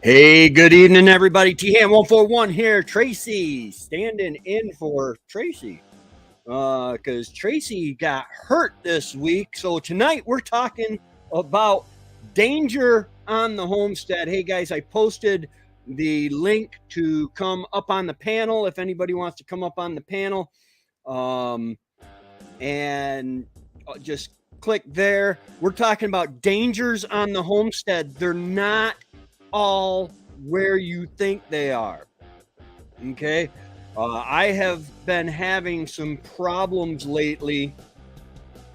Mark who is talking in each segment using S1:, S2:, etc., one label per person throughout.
S1: Hey, good evening, everybody. T Ham 141 here. Tracy standing in for Tracy because Tracy got hurt this week. So tonight we're talking about danger on the homestead. Hey, guys, I posted the link to come up on the panel if anybody wants to come up on the panel. And just click there. We're talking about dangers on the homestead. They're not all where you think they are. Okay. I have been having some problems lately,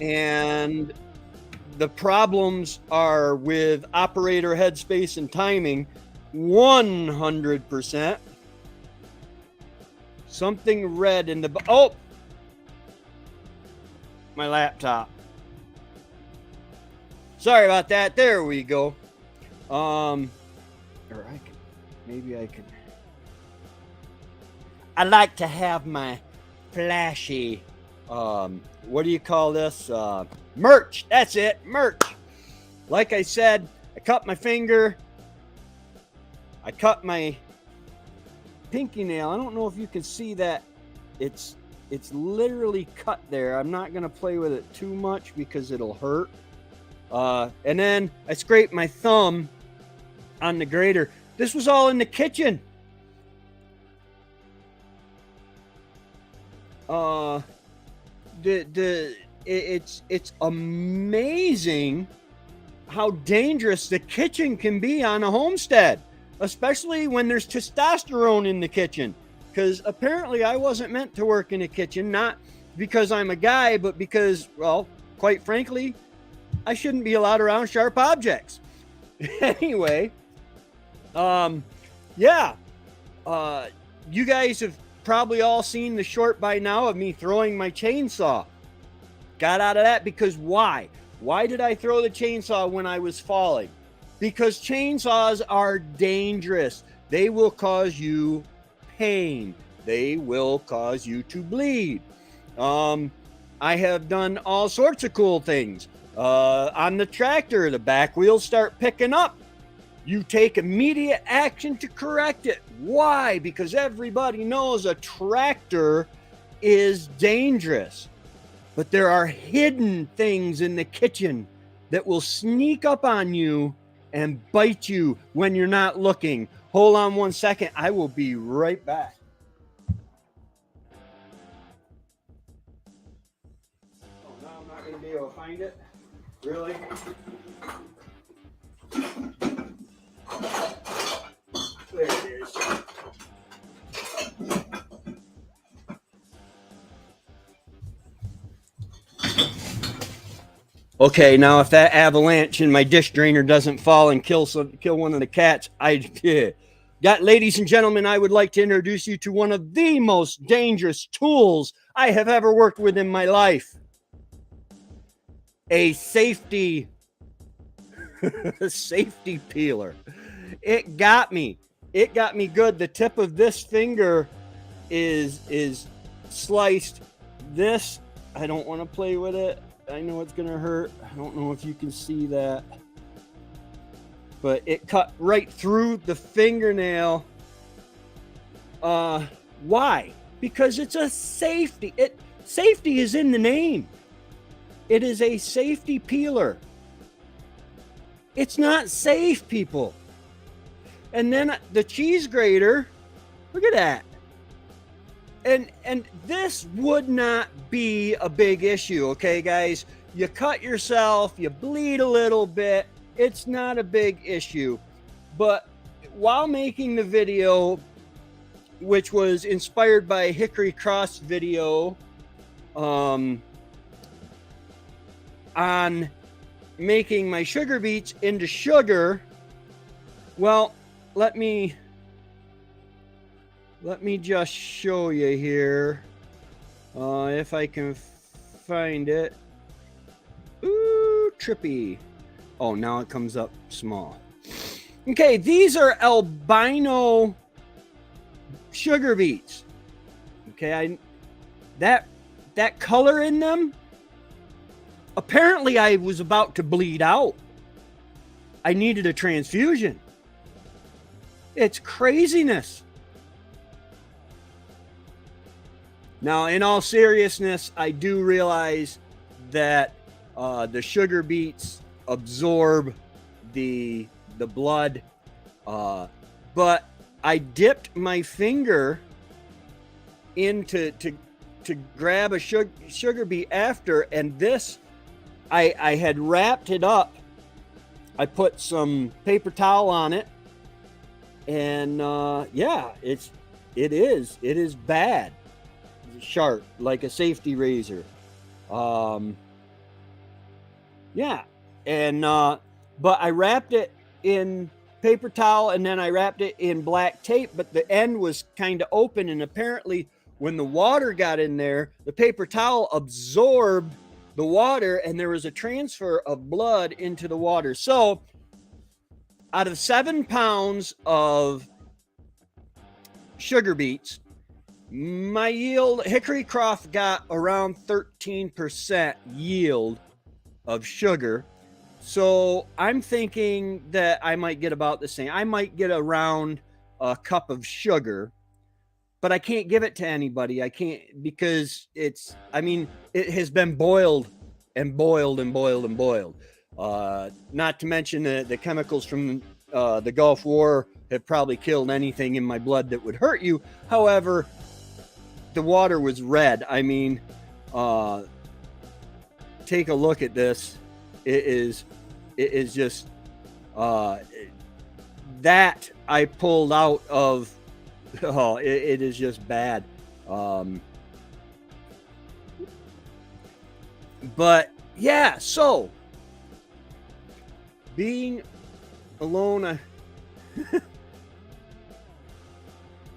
S1: and the problems are with operator headspace and timing 100%. Something red in the my laptop. Sorry about that. There we go. Or maybe I could. I like to have my flashy, what do you call this? Merch. That's it, merch. Like I said, I cut my finger. I cut my pinky nail. I don't know if you can see that. It's literally cut there. I'm not going to play with it too much because it'll hurt. And then I scraped my thumb on the grater. This was all in the kitchen. It's amazing how dangerous the kitchen can be on a homestead, especially when there's testosterone in the kitchen. Because apparently I wasn't meant to work in a kitchen, not because I'm a guy, but because, well, quite frankly, I shouldn't be allowed around sharp objects. Anyway, yeah, you guys have probably all seen the short by now of me throwing my chainsaw. Got out of that because why? Why did I throw the chainsaw when I was falling? Because chainsaws are dangerous. They will cause you pain. They will cause you to bleed. I have done all sorts of cool things. On the tractor, the back wheels start picking up. You take immediate action to correct it. Why? Because everybody knows a tractor is dangerous. But there are hidden things in the kitchen that will sneak up on you and bite you when you're not looking. Hold on 1 second. I will be right back. Oh, now I'm not going to be able to find it. Really? There it is. Okay, now if that avalanche in my dish drainer doesn't fall and kill one of the cats, ladies and gentlemen, I would like to introduce you to one of the most dangerous tools I have ever worked with in my life. A safety peeler. It got me good. The tip of this finger is sliced. This, I don't want to play with it. I know it's gonna hurt. I don't know if you can see that, but it cut right through the fingernail. Why? Because it's a safety. Safety is in the name. It is a safety peeler. It's not safe, people. And then the cheese grater, look at that. And this would not be a big issue, okay, guys? You cut yourself, you bleed a little bit. It's not a big issue. But while making the video, which was inspired by a Hickory Cross video on making my sugar beets into sugar, well, let me just show you here, if I can find it. Ooh, trippy. Oh, now it comes up small. Okay, these are albino sugar beets. Okay, that color in them, apparently I was about to bleed out. I needed a transfusion. It's craziness. Now, in all seriousness, I do realize that the sugar beets absorb the blood, but I dipped my finger into to grab a sugar beet after, and this I had wrapped it up. I put some paper towel on it, and yeah, it is bad, sharp, like a safety razor. Yeah, and but I wrapped it in paper towel, and then I wrapped it in black tape, but the end was kind of open, and apparently when the water got in there, the paper towel absorbed the water, and there was a transfer of blood into the water. So out of 7 pounds of sugar beets, my yield, Hickory Croft got around 13% yield of sugar. So I'm thinking that I might get about the same. I might get around a cup of sugar, but I can't give it to anybody. I can't, because it has been boiled and boiled and boiled and boiled. Not to mention the chemicals from the Gulf War have probably killed anything in my blood that would hurt you. However, the water was red. I mean, take a look at this. It is just that I pulled out of. Oh, it is just bad. But yeah, so being alone,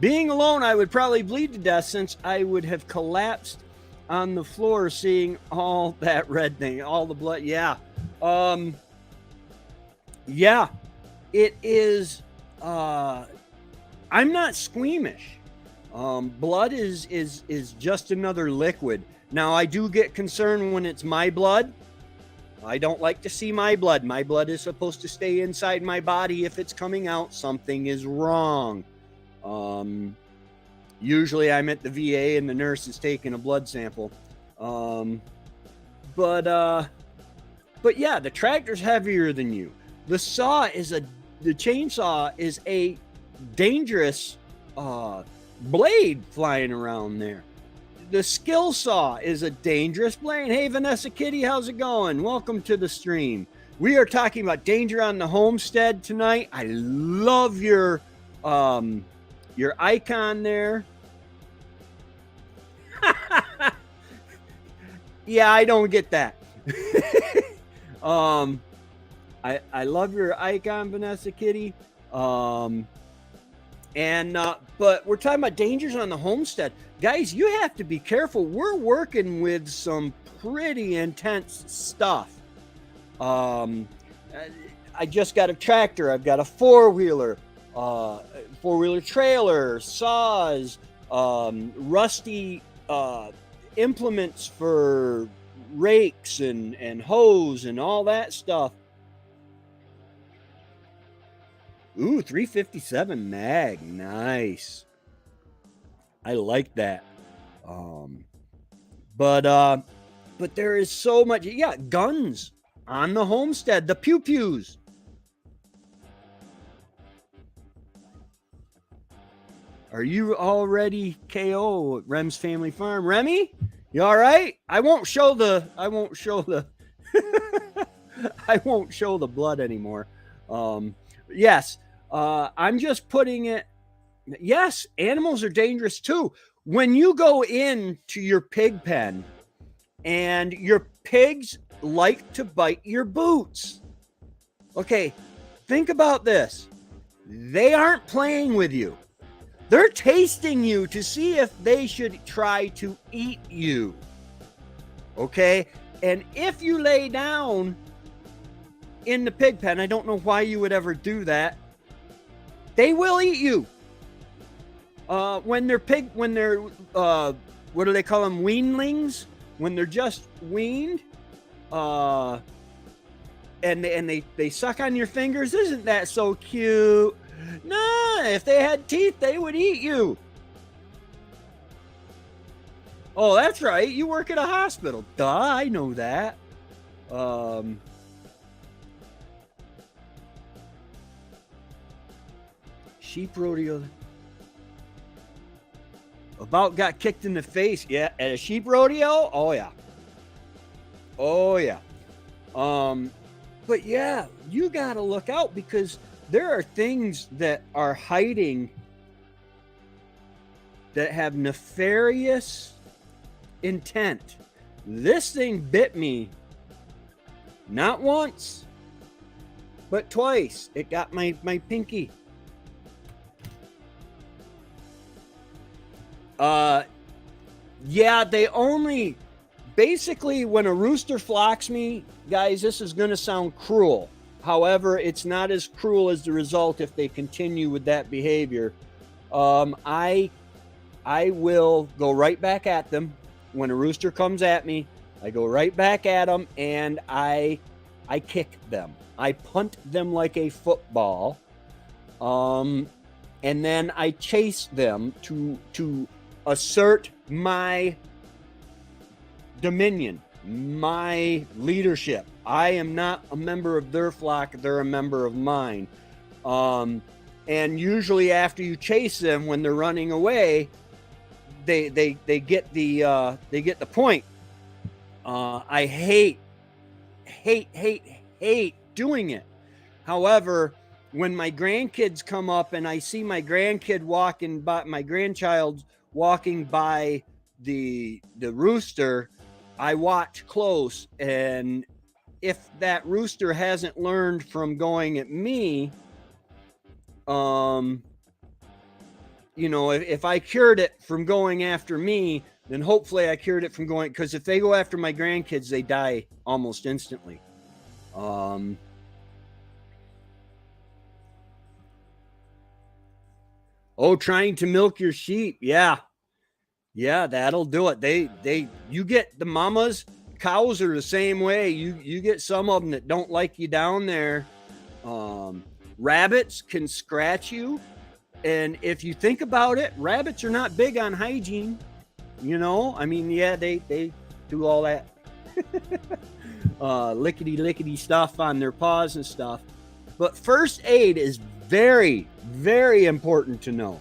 S1: being alone, I would probably bleed to death, since I would have collapsed on the floor seeing all that red thing, all the blood. Yeah. Yeah, it is. I'm not squeamish. Blood is just another liquid. Now, I do get concerned when it's my blood. I don't like to see my blood. My blood is supposed to stay inside my body. If it's coming out, something is wrong. Usually I'm at the VA and the nurse is taking a blood sample. But yeah, the tractor's heavier than you. The chainsaw is a dangerous blade flying around there. The skill saw is a dangerous blade. Hey, Vanessa Kitty, how's it going? Welcome to the stream. We are talking about danger on the homestead tonight. I love your icon there. Yeah, I don't get that. I love your icon, Vanessa Kitty. But we're talking about dangers on the homestead. Guys, you have to be careful. We're working with some pretty intense stuff. I just got a tractor. I've got a four-wheeler trailer, saws, rusty implements for rakes and hose and all that stuff. Ooh, 357 mag. Nice. I like that. But there is so much. Yeah, guns on the homestead. The pew-pews. Are you already KO at Rem's Family Farm? Remy, you all right? I won't show the I won't show the blood anymore. Yes. I'm just putting it. Yes, animals are dangerous too. When you go into your pig pen and your pigs like to bite your boots. Okay, think about this. They aren't playing with you. They're tasting you to see if they should try to eat you. Okay? And if you lay down in the pig pen, I don't know why you would ever do that. They will eat you. When they're what do they call them? Weanlings? When they're just weaned, and they suck on your fingers. Isn't that so cute? No, If they had teeth, they would eat you. Oh, that's right. You work at a hospital. Duh, I know that. Sheep rodeo. About got kicked in the face. Yeah, at a sheep rodeo? Oh, yeah. Oh, yeah. But yeah, you got to look out because there are things that are hiding that have nefarious intent. This thing bit me not once, but twice. It got my pinky. Yeah, they only basically when a rooster flocks me, guys, this is going to sound cruel. However, it's not as cruel as the result if they continue with that behavior. I will go right back at them. When a rooster comes at me, I go right back at them and I kick them. I punt them like a football. And then I chase them to assert my dominion, my leadership. I am not a member of their flock, they're a member of mine. And usually after you chase them when they're running away, they get the point. I hate doing it. However, when my grandkids come up and I see my grandkid walking by, my grandchild walking by the rooster, I watch close, and if that rooster hasn't learned from going at me, if I cured it from going after me, then hopefully I cured it from going, because if they go after my grandkids, they die almost instantly. Trying to milk your sheep. Yeah, that'll do it. You get the mamas. Cows are the same way. You get some of them that don't like you down there. Rabbits can scratch you. And if you think about it, rabbits are not big on hygiene. I mean, yeah, they do all that lickety stuff on their paws and stuff. But first aid is very, very important to know.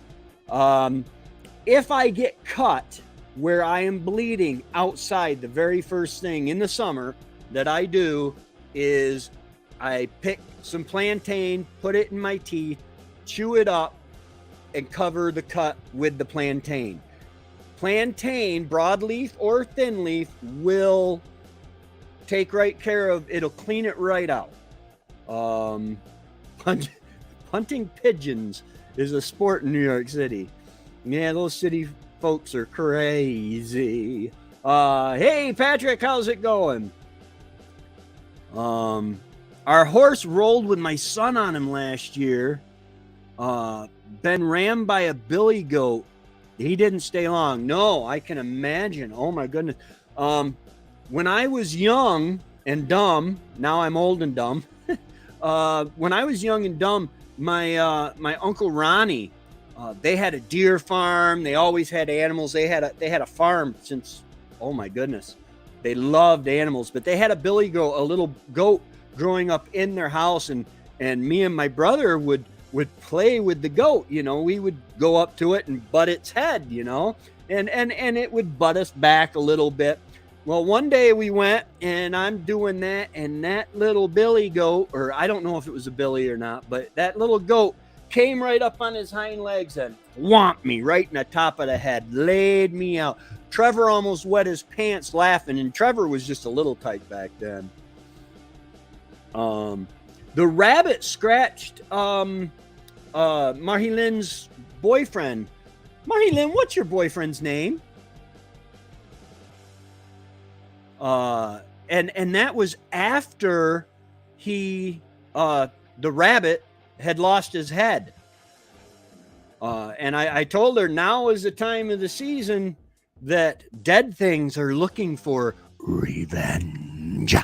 S1: If I get cut where I am bleeding outside, the very first thing in the summer that I do is I pick some plantain, put it in my teeth, chew it up, and cover the cut with the plantain. Plantain, broadleaf or thin leaf, will take right care of, it'll clean it right out. Hunting pigeons is a sport in New York City. Yeah, those city folks are crazy. Hey, Patrick, how's it going? Our horse rolled with my son on him last year. Been rammed by a billy goat. He didn't stay long. No, I can imagine. Oh my goodness. When I was young and dumb, now I'm old and dumb. When I was young and dumb, my Uncle Ronnie, they had a deer farm. They always had animals. They had a farm since, oh my goodness. They loved animals, but they had a billy goat, a little goat growing up in their house, and me and my brother would play with the goat. We would go up to it and butt its head, and it would butt us back a little bit. Well, one day we went and I'm doing that, and that little billy goat, or I don't know if it was a billy or not, but that little goat came right up on his hind legs and whomped me right in the top of the head, laid me out. Trevor almost wet his pants laughing, and Trevor was just a little tight back then. The rabbit scratched Marilyn's boyfriend. Marilyn, what's your boyfriend's name? And that was after the rabbit had lost his head. And I told her now is the time of the season that dead things are looking for revenge.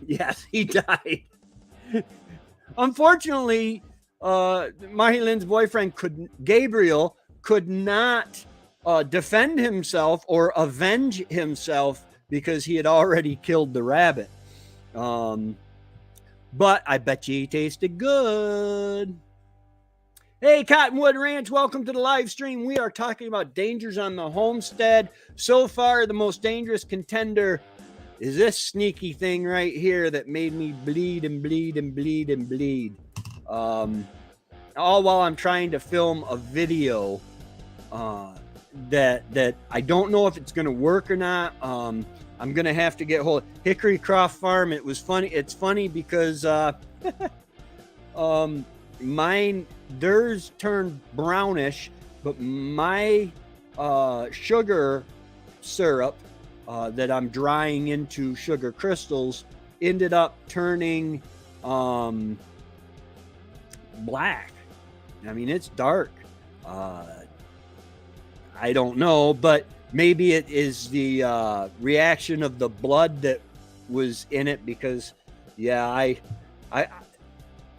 S1: Yes, he died. Unfortunately, Mahilin's boyfriend Gabriel could not defend himself or avenge himself because he had already killed the rabbit. But I bet you he tasted good. Hey, Cottonwood Ranch, welcome to the live stream. We are talking about dangers on the homestead. So far, the most dangerous contender is this sneaky thing right here that made me bleed and bleed and bleed and bleed. All while I'm trying to film a video that I don't know if it's going to work or not. I'm going to have to get hold of Hickory Croft Farm. It was funny. It's funny because theirs turned brownish, but my sugar syrup that I'm drying into sugar crystals ended up turning black. I mean, it's dark. I don't know, but maybe it is the reaction of the blood that was in it, because yeah, I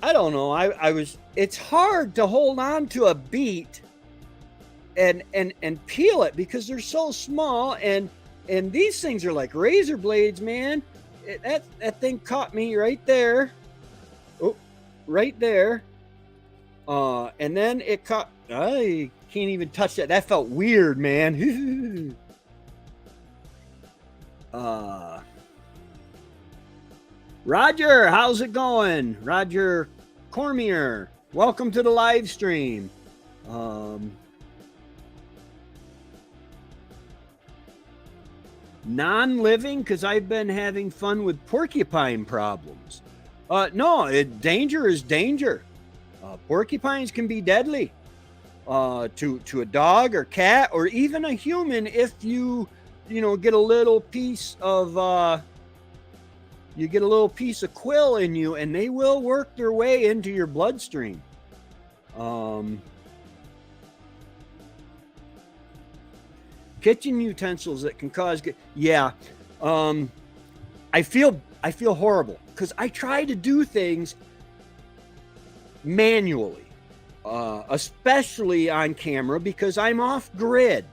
S1: don't know. I was, it's hard to hold on to a beet and peel it because they're so small, and these things are like razor blades, man. That thing caught me right there. Oh, right there. And then it caught, I can't even touch that. That felt weird, man. Roger, how's it going? Roger Cormier, welcome to the live stream. Non-living, because I've been having fun with porcupine problems. No, danger is danger. Porcupines can be deadly to a dog or cat or even a human if you get a little piece of quill in you, and they will work their way into your bloodstream. Kitchen utensils that can cause I feel horrible because I try to do things manually, especially on camera, because I'm off grid,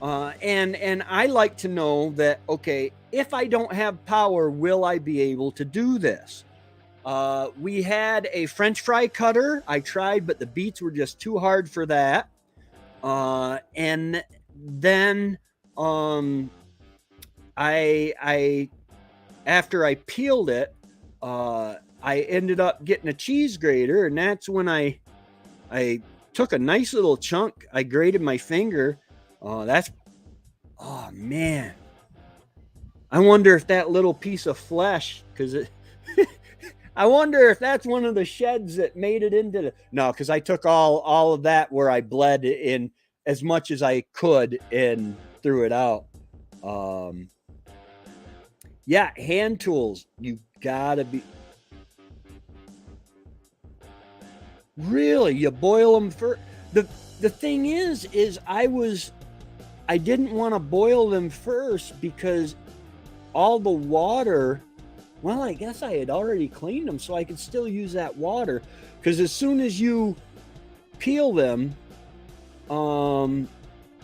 S1: and I like to know that, okay, if I don't have power, will I be able to do this? We had a French fry cutter. I tried, but the beets were just too hard for that. And then I after I peeled it, I ended up getting a cheese grater, and that's when I took a nice little chunk. I grated my finger. Oh man. I wonder if that little piece of flesh, because I wonder if that's one of the sheds that made it into the, no, because I took all of that where I bled in as much as I could and threw it out. Yeah, hand tools. You gotta be. Really, you boil them first. The thing is I didn't want to boil them first because all the water, well, I guess I had already cleaned them, so I could still use that water. Because as soon as you peel them,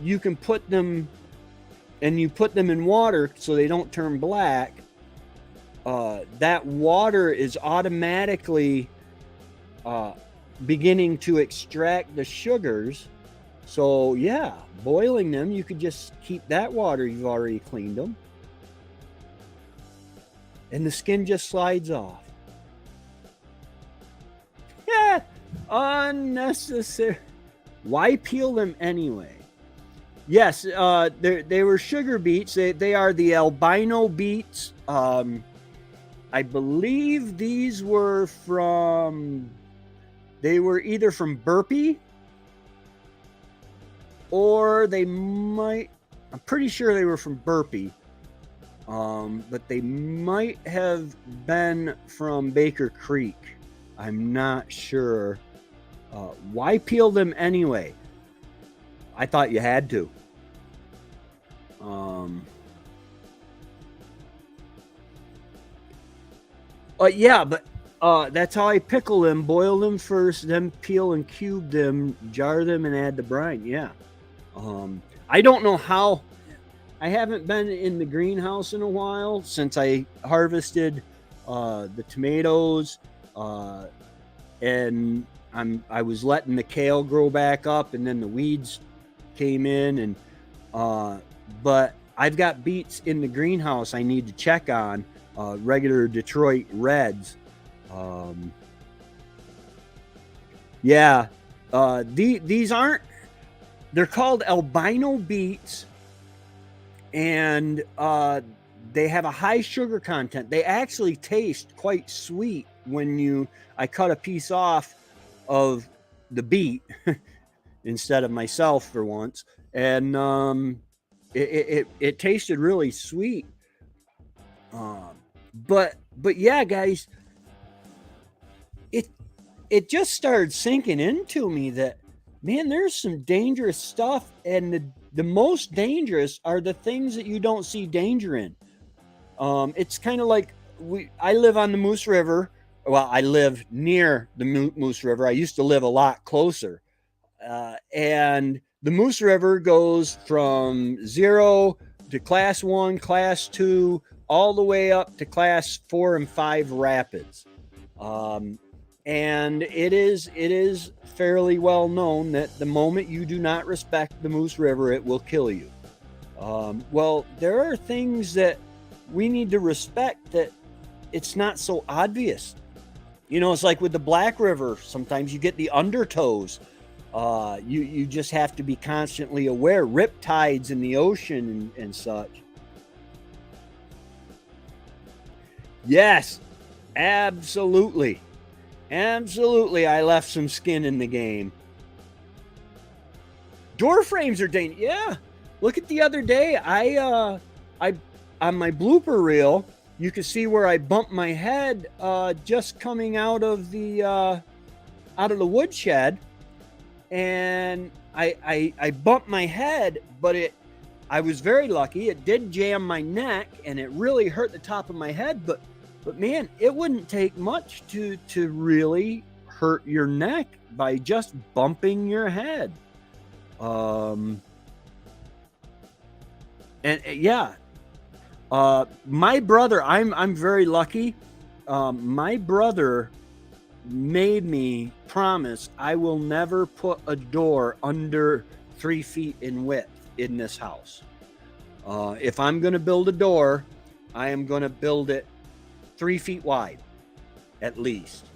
S1: you can put them, and you put them in water so they don't turn black. That water is automatically beginning to extract the sugars. So yeah, boiling them, you could just keep that water, you've already cleaned them, and the skin just slides off. Yeah, unnecessary. Why peel them anyway? Yes, they were sugar beets. They are the albino beets. I believe these were they were either from Burpee, or I'm pretty sure they were from Burpee. But they might have been from Baker Creek. I'm not sure. Why peel them anyway? I thought you had to. Yeah, but That's how I pickle them. Boil them first, then peel and cube them, jar them, and add the brine. Yeah. I don't know how. I haven't been in the greenhouse in a while since I harvested the tomatoes, and I was letting the kale grow back up, and then the weeds came in, and but I've got beets in the greenhouse I need to check on, regular Detroit Reds. Yeah, these aren't. They're called albino beets, and they have a high sugar content. They actually taste quite sweet when I cut a piece off of the beet instead of myself for once, and it tasted really sweet. But yeah, guys, it just started sinking into me that, man, there's some dangerous stuff, and the most dangerous are the things that you don't see danger in. It's kind of like I live on the Moose River. Well, I live near the Moose River. I used to live a lot closer. And the Moose River goes from 0 to class 1, class 2, all the way up to class 4 and 5 rapids. And it is fairly well known that the moment you do not respect the Moose River, it will kill you. Well, there are things that we need to respect that it's not so obvious. It's like with the Black River, sometimes you get the undertows. You just have to be constantly aware. Riptides in the ocean and such. Yes, absolutely. Absolutely, I left some skin in the game. Door frames are dangerous. Yeah, look at the other day. I on my blooper reel, you can see where I bumped my head just coming out of the woodshed, and I bumped my head, but I was very lucky. It did jam my neck, and it really hurt the top of my head, but man, it wouldn't take much to really hurt your neck by just bumping your head. And yeah, my brother, I'm very lucky. My brother made me promise I will never put a door under 3 feet in width in this house. If I'm going to build a door, I am going to build it 3 feet wide, at least.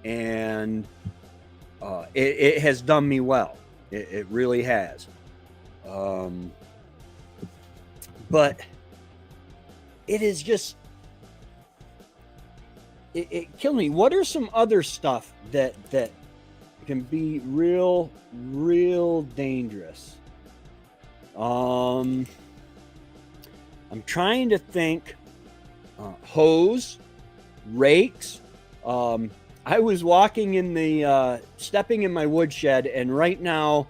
S1: And it has done me well. It really has. But it is just, it killed me. What are some other stuff that can be real dangerous? I'm trying to think. Hose, rakes. I was walking in the stepping in my woodshed, and right now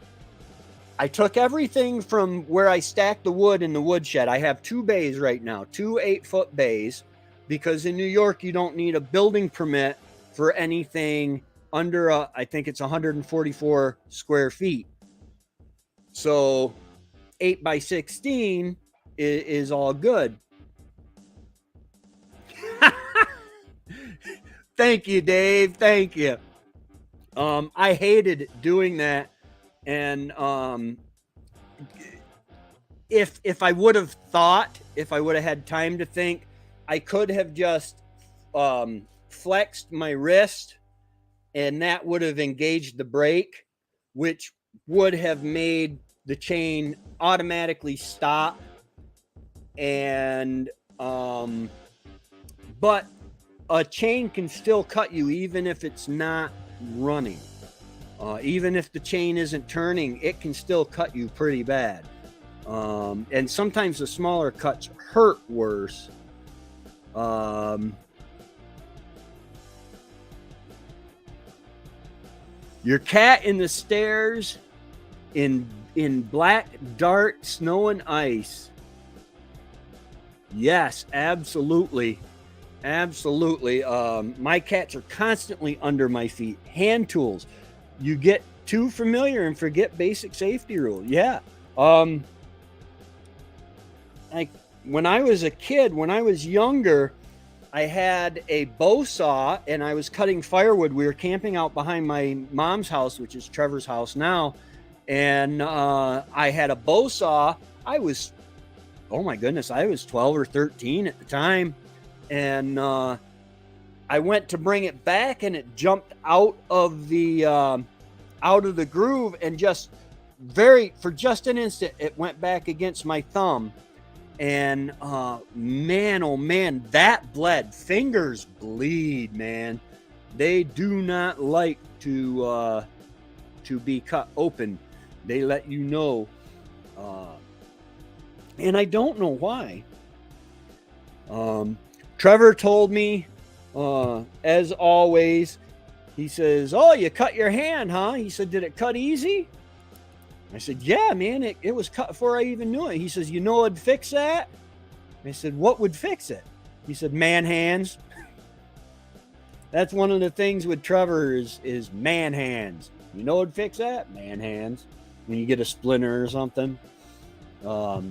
S1: I took everything from where I stacked the wood in the woodshed. I have 2 bays right now, 2 8-foot bays, because in New York you don't need a building permit for anything under I think it's 144 square feet. So 8 by 16 is all good. Thank you, Dave. Thank you. I hated doing that, and if I would have thought, if I would have had time to think, I could have just flexed my wrist, and that would have engaged the brake, which would have made the chain automatically stop. And but a chain can still cut you even if it's not running. Even if the chain isn't turning, it can still cut you pretty bad. And sometimes the smaller cuts hurt worse. Your cat in the stairs in black, dark snow and ice. Yes, absolutely. Absolutely. My cats are constantly under my feet. Hand tools. You get too familiar and forget basic safety rules. Yeah. Um, like when I was a kid, when I was younger, I had a bow saw and I was cutting firewood. We were camping out behind my mom's house, which is Trevor's house now. And I had a bow saw. I was, oh my goodness, I was 12 or 13 at the time. And I went to bring it back and it jumped out of the groove and just for just an instant, it went back against my thumb. And man, oh man, that bled. Fingers bleed, man. They do not like to be cut open. They let you know, and I don't know why. Trevor told me, as always, he says, "Oh, you cut your hand, huh?" He said, "Did it cut easy?" I said, "Yeah, man, it was cut before I even knew it." He says, "You know what'd fix that?" I said, "What would fix it?" He said, "Man hands." That's one of the things with Trevor is man hands. You know what'd fix that? Man hands. When you get a splinter or something. But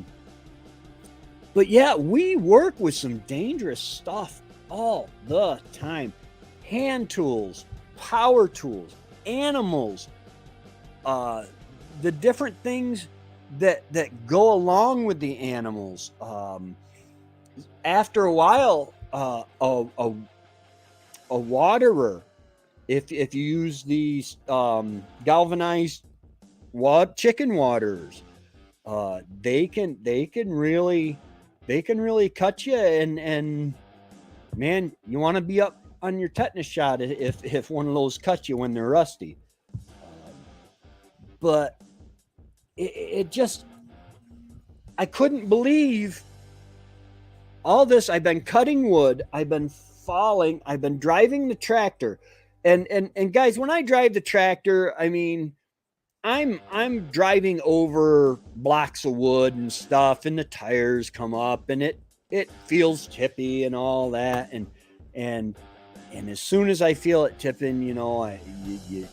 S1: yeah, we work with some dangerous stuff all the time. Hand tools, power tools, animals, the different things that go along with the animals. After a while, a waterer, if you use these galvanized chicken waterers, they can really cut you, and man, you want to be up on your tetanus shot if one of those cuts you when they're rusty. But it just, I couldn't believe all this. I've been cutting wood, I've been falling, I've been driving the tractor, and guys, when I drive the tractor, I mean, I'm driving over blocks of wood and stuff, and the tires come up, and it feels tippy and all that, and as soon as I feel it tipping, you know, you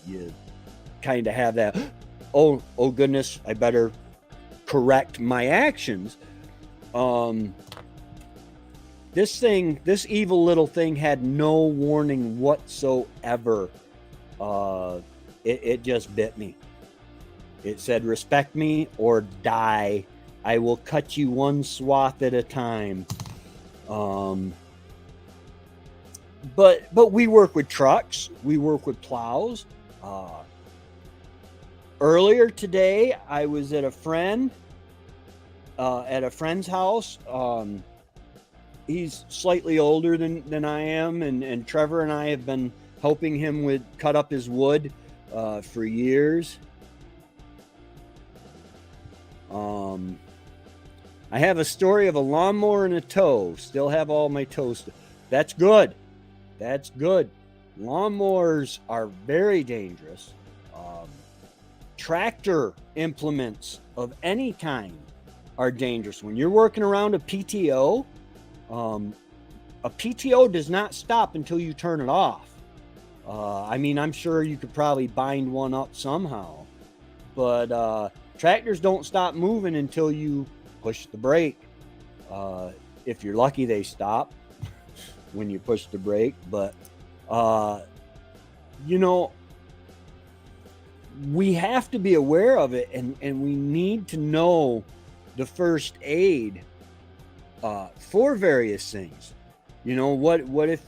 S1: kind of have that, oh goodness, I better correct my actions. This evil little thing had no warning whatsoever. It just bit me. It said, "Respect me or die. I will cut you one swath at a time." But we work with trucks. We work with plows. Earlier today, I was at a friend's house. He's slightly older than I am, and Trevor and I have been helping him cut up his wood for years. I have a story of a lawnmower and a tow. Still have all my tows. That's good. That's good. Lawnmowers are very dangerous. Tractor implements of any kind are dangerous. When you're working around a PTO does not stop until you turn it off. I mean, I'm sure you could probably bind one up somehow, but tractors don't stop moving until you push the brake. If you're lucky, they stop when you push the brake. But, you know, we have to be aware of it, and we need to know the first aid for various things. You know, what if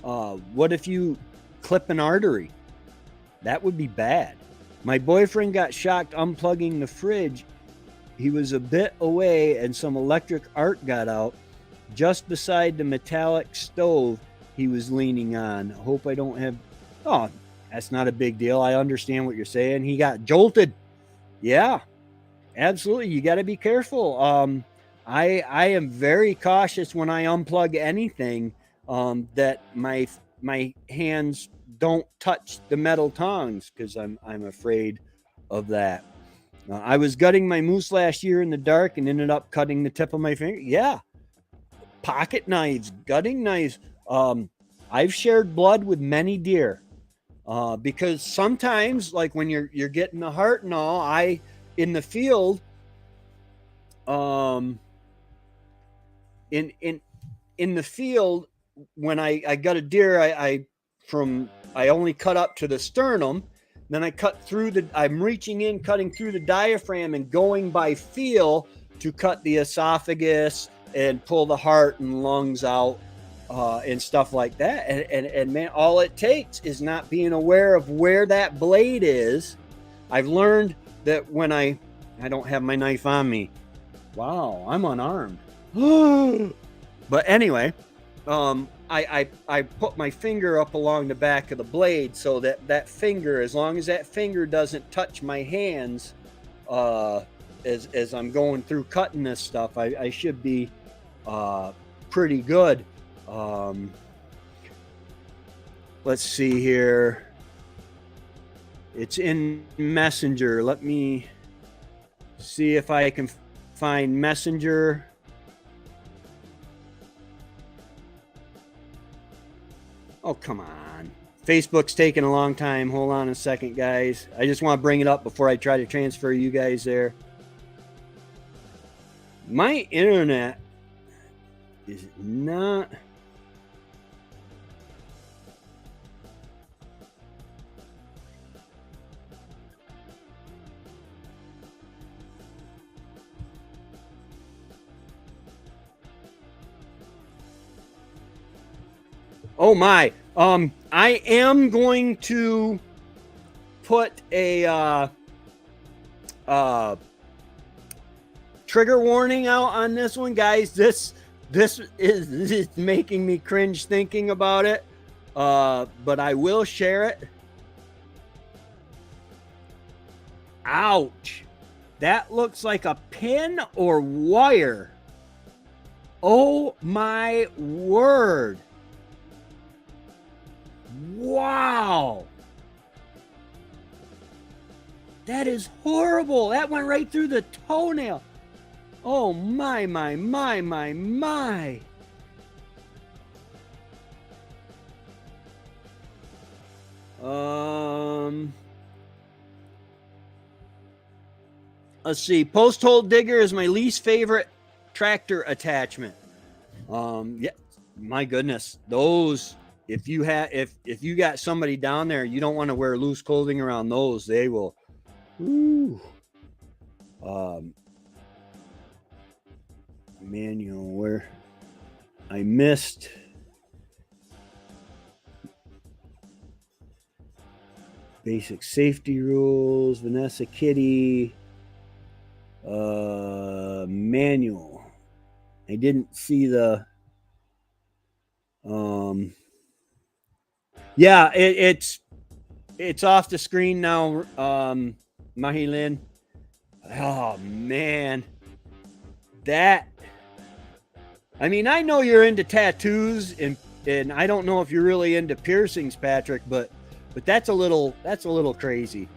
S1: what if you clip an artery? That would be bad. My boyfriend got shocked unplugging the fridge. He was a bit away and some electric arc got out just beside the metallic stove he was leaning on. Hope I don't have... Oh, that's not a big deal. I understand what you're saying. He got jolted. Yeah, absolutely. You got to be careful. I am very cautious when I unplug anything, that my hands don't touch the metal tongs, because I'm afraid of that. I was gutting my moose last year in the dark and ended up cutting the tip of my finger. Yeah. Pocket knives, gutting knives. I've shared blood with many deer because sometimes, like when you're getting the heart and all, in the field, in the field when I got a deer, I only cut up to the sternum. Then I cut through I'm reaching in, cutting through the diaphragm and going by feel to cut the esophagus and pull the heart and lungs out and stuff like that. And man, all it takes is not being aware of where that blade is. I've learned that when I don't have my knife on me. Wow, I'm unarmed. But anyway, I put my finger up along the back of the blade so that finger, as long as that finger doesn't touch my hands, as I'm going through cutting this stuff, I should be pretty good. Let's see here. It's in Messenger. Let me see if I can find Messenger. Oh, come on. Facebook's taking a long time. Hold on a second, guys. I just want to bring it up before I try to transfer you guys there. My internet is not... Oh my. I am going to put a trigger warning out on this one, guys. This is making me cringe thinking about it. But I will share it. Ouch. That looks like a pin or wire. Oh my word. Wow. That is horrible. That went right through the toenail. Oh my. Let's see. Post hole digger is my least favorite tractor attachment. Yeah, my goodness. Those, if you got somebody down there, you don't want to wear loose clothing around those. They will. Ooh. Manual where I missed. Basic safety rules, Vanessa Kitty, manual. I didn't see the, yeah, it's off the screen now, Mahilin. Oh man, that, I mean, I know you're into tattoos and I don't know if you're really into piercings, Patrick, but that's a little crazy.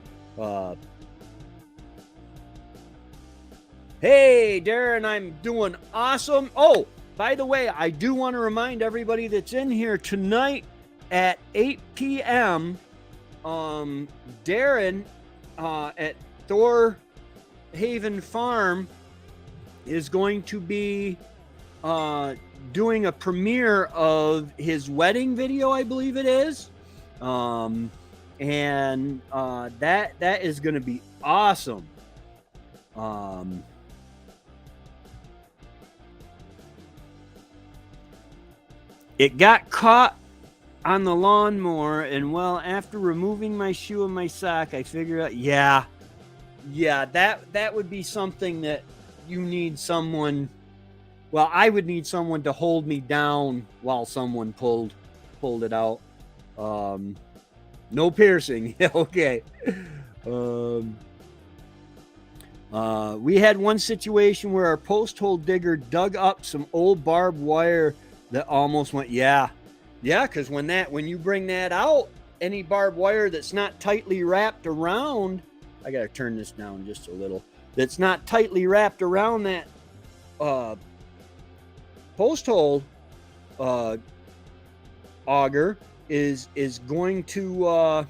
S1: Hey, Darren, I'm doing awesome. Oh, by the way, I do want to remind everybody that's in here tonight at 8 p.m. Darren at Thor Haven Farm is going to be doing a premiere of his wedding video, I believe it is. And that is going to be awesome. It got caught on the lawnmower, and well, after removing my shoe and my sock, I figured out, yeah, that would be something that you need someone. Well, I would need someone to hold me down while someone pulled it out. No piercing. Okay. We had one situation where our post hole digger dug up some old barbed wire that almost went, yeah, because when you bring that out, any barbed wire that's not tightly wrapped around I got to turn this down just a little. That's not tightly wrapped around that post hole auger is going to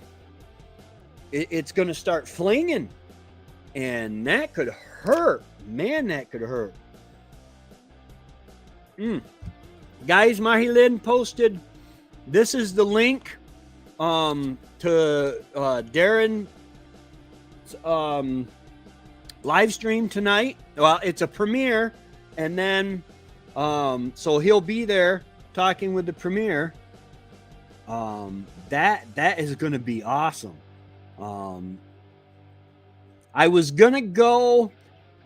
S1: it's going to start flinging, and that could hurt. Man, that could hurt. Guys, Mahilin posted, this is the link to Darren's live stream tonight. Well, it's a premiere, and then so he'll be there talking with the premiere. That is going to be awesome. I was gonna go,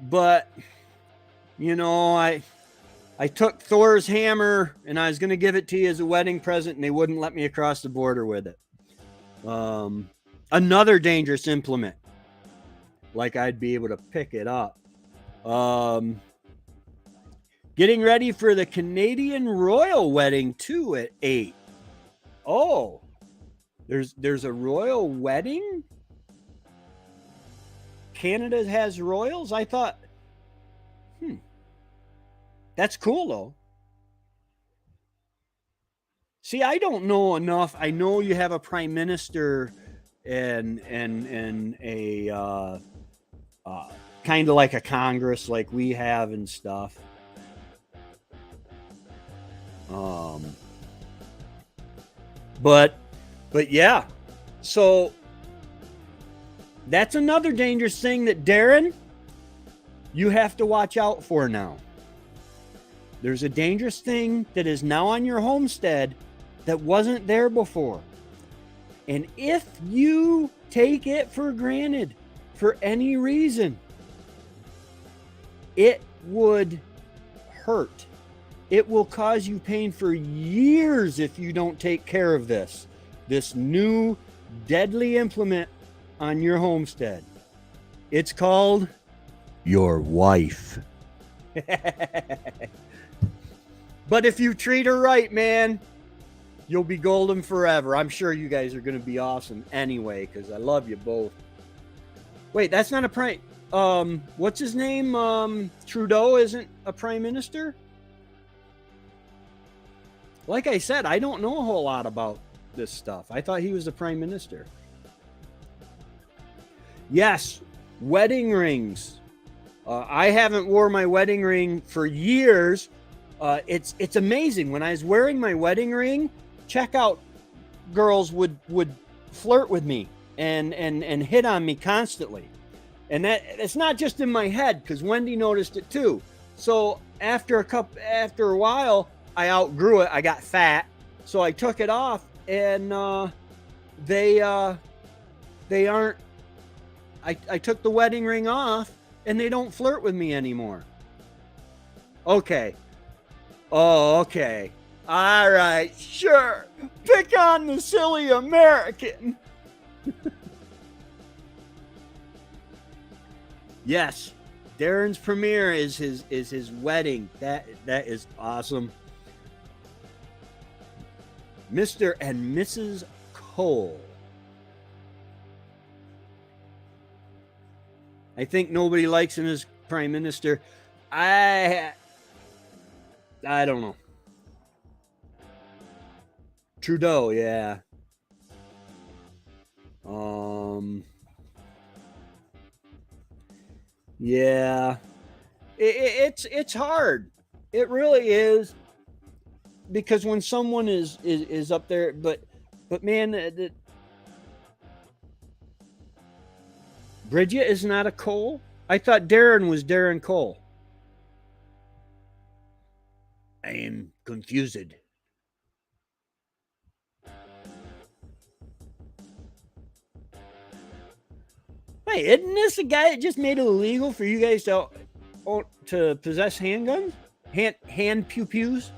S1: but you know, I took Thor's hammer and I was gonna give it to you as a wedding present, and they wouldn't let me across the border with it. Another dangerous implement. Like I'd be able to pick it up. Getting ready for the Canadian royal wedding too at 8. Oh, there's a royal wedding? Canada has royals? I thought, that's cool though. See, I don't know enough. I know you have a prime minister and a kind of like a Congress like we have and stuff. But yeah, so that's another dangerous thing that, Darren, you have to watch out for now. There's a dangerous thing that is now on your homestead that wasn't there before. And if you take it for granted for any reason, it would hurt. It will cause you pain for years if you don't take care of this new deadly implement on your homestead. It's called your wife. But if you treat her right, man, you'll be golden forever. I'm sure you guys are going to be awesome anyway, because I love you both. Wait, that's not a prime... what's his name? Trudeau isn't a prime minister? Like I said, I don't know a whole lot about this stuff. I thought he was the prime minister. Yes, wedding rings. I haven't wore my wedding ring for years. It's amazing. When I was wearing my wedding ring, check out, girls would flirt with me and hit on me constantly. And it's not just in my head, because Wendy noticed it too. So after a while, I outgrew it. I got fat, so I took it off, and they aren't. I took the wedding ring off, and they don't flirt with me anymore. Okay. Oh, okay. All right, sure. Pick on the silly American. Yes, Darren's premiere is his wedding. That is awesome. Mr. and Mrs. Cole. I think nobody likes him as prime minister. I don't know. Trudeau, yeah. Yeah. It's hard. It really is. Because when someone is up there, but man, Bridget is not a Cole? I thought Darren was Darren Cole. I am confused. Wait, isn't this a guy that just made it illegal for you guys to possess handguns? Hand pew-pews?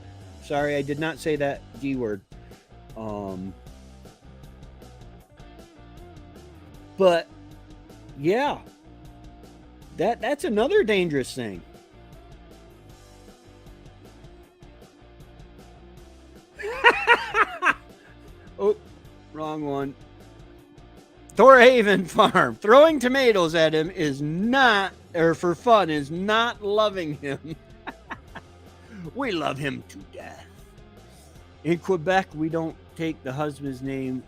S1: Sorry, I did not say that G word. But yeah, that's another dangerous thing. Oh, wrong one. Thorhaven Farm. Throwing tomatoes at him is not, or for fun, is not loving him. We love him to death. In Quebec, we don't take the husband's name.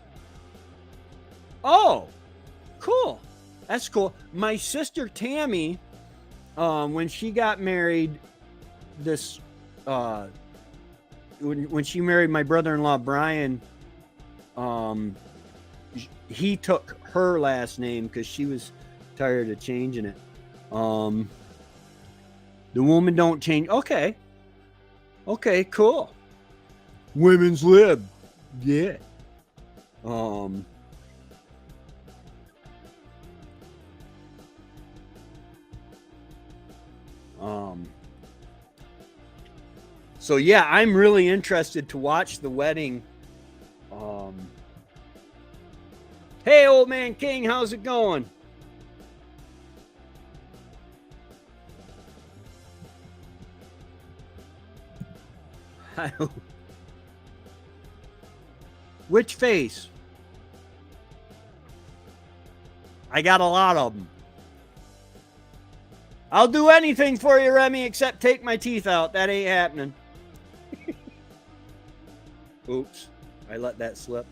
S1: Oh, cool. That's cool. My sister Tammy, when she got married, when she married my brother-in-law Brian, he took her last name because she was tired of changing it. The woman don't change. Okay, cool. Women's lib, yeah. So yeah, I'm really interested to watch the wedding. Hey, old man King, how's it going? Which face? I got a lot of them. I'll do anything for you, Remy, except take my teeth out. That ain't happening. Oops, I let that slip.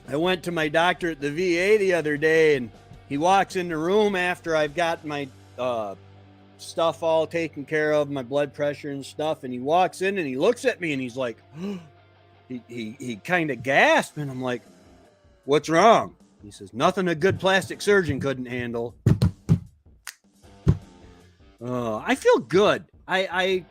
S1: I went to my doctor at the VA the other day, and he walks in the room after I've got my stuff all taken care of, my blood pressure and stuff, and he walks in and he looks at me and he's like, he kind of gasped, and I'm like, what's wrong? He says, nothing a good plastic surgeon couldn't handle. I feel good. I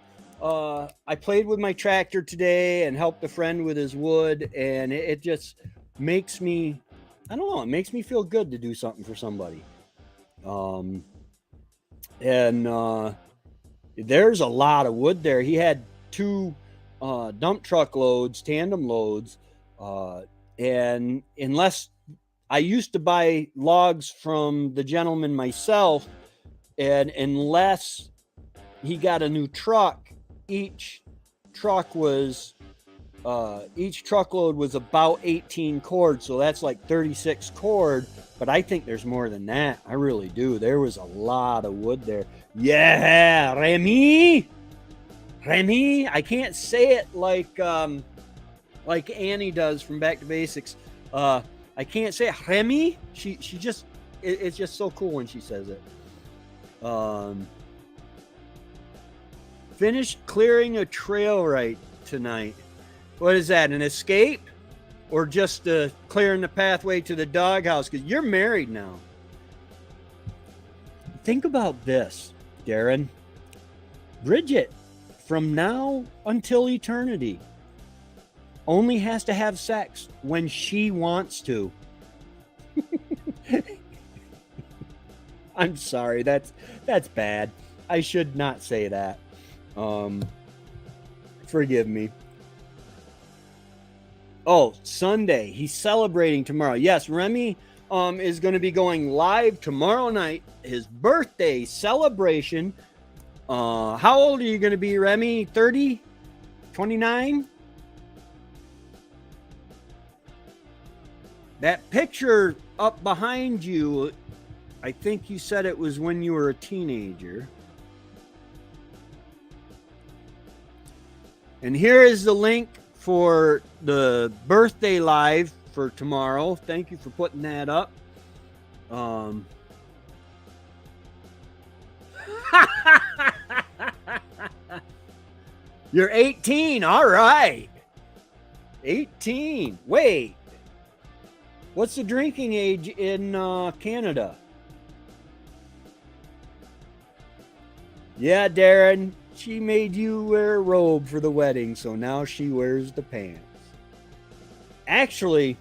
S1: played with my tractor today and helped a friend with his wood, and it just makes me, I don't know, it makes me feel good to do something for somebody. And there's a lot of wood there. He had 2 dump truck loads, tandem loads, and unless I used to buy logs from the gentleman myself, and unless he got a new truck, each truckload was about 18 cord, so that's like 36 cord, but I think there's more than that. I really do. There was a lot of wood there. Yeah, Remy, I can't say it like Annie does from Back to Basics. I can't say it. Remy, she just, it's just so cool when she says it. Finished clearing a trail right tonight. What is that, an escape? Or just clearing the pathway to the doghouse? Because you're married now. Think about this, Darren. Bridget, from now until eternity, only has to have sex when she wants to. I'm sorry, that's bad. I should not say that. Forgive me. Oh, Sunday. He's celebrating tomorrow. Yes, Remy is going to be going live tomorrow night. His birthday celebration. How old are you going to be, Remy? 30? 29? That picture up behind you, I think you said it was when you were a teenager. And here is the link for the birthday live for tomorrow. Thank you for putting that up. You're 18. All right. 18. Wait. What's the drinking age in Canada? Yeah, Darren. She made you wear a robe for the wedding, so now she wears the pants. Actually,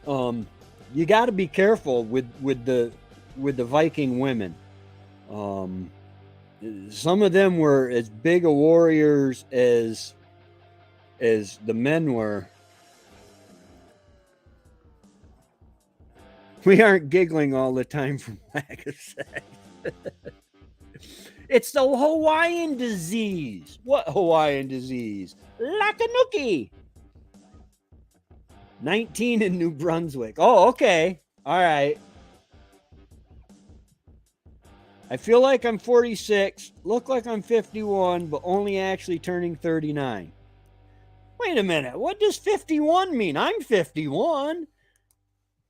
S1: you got to be careful with the Viking women. Some of them were as big a warriors as the men were. We aren't giggling all the time from lack of sex. It's the Hawaiian disease. What Hawaiian disease? Lakanuki. 19 in New Brunswick. Oh, okay. All right. I feel like I'm 46, look like I'm 51, but only actually turning 39. Wait a minute. What does 51 mean? I'm 51.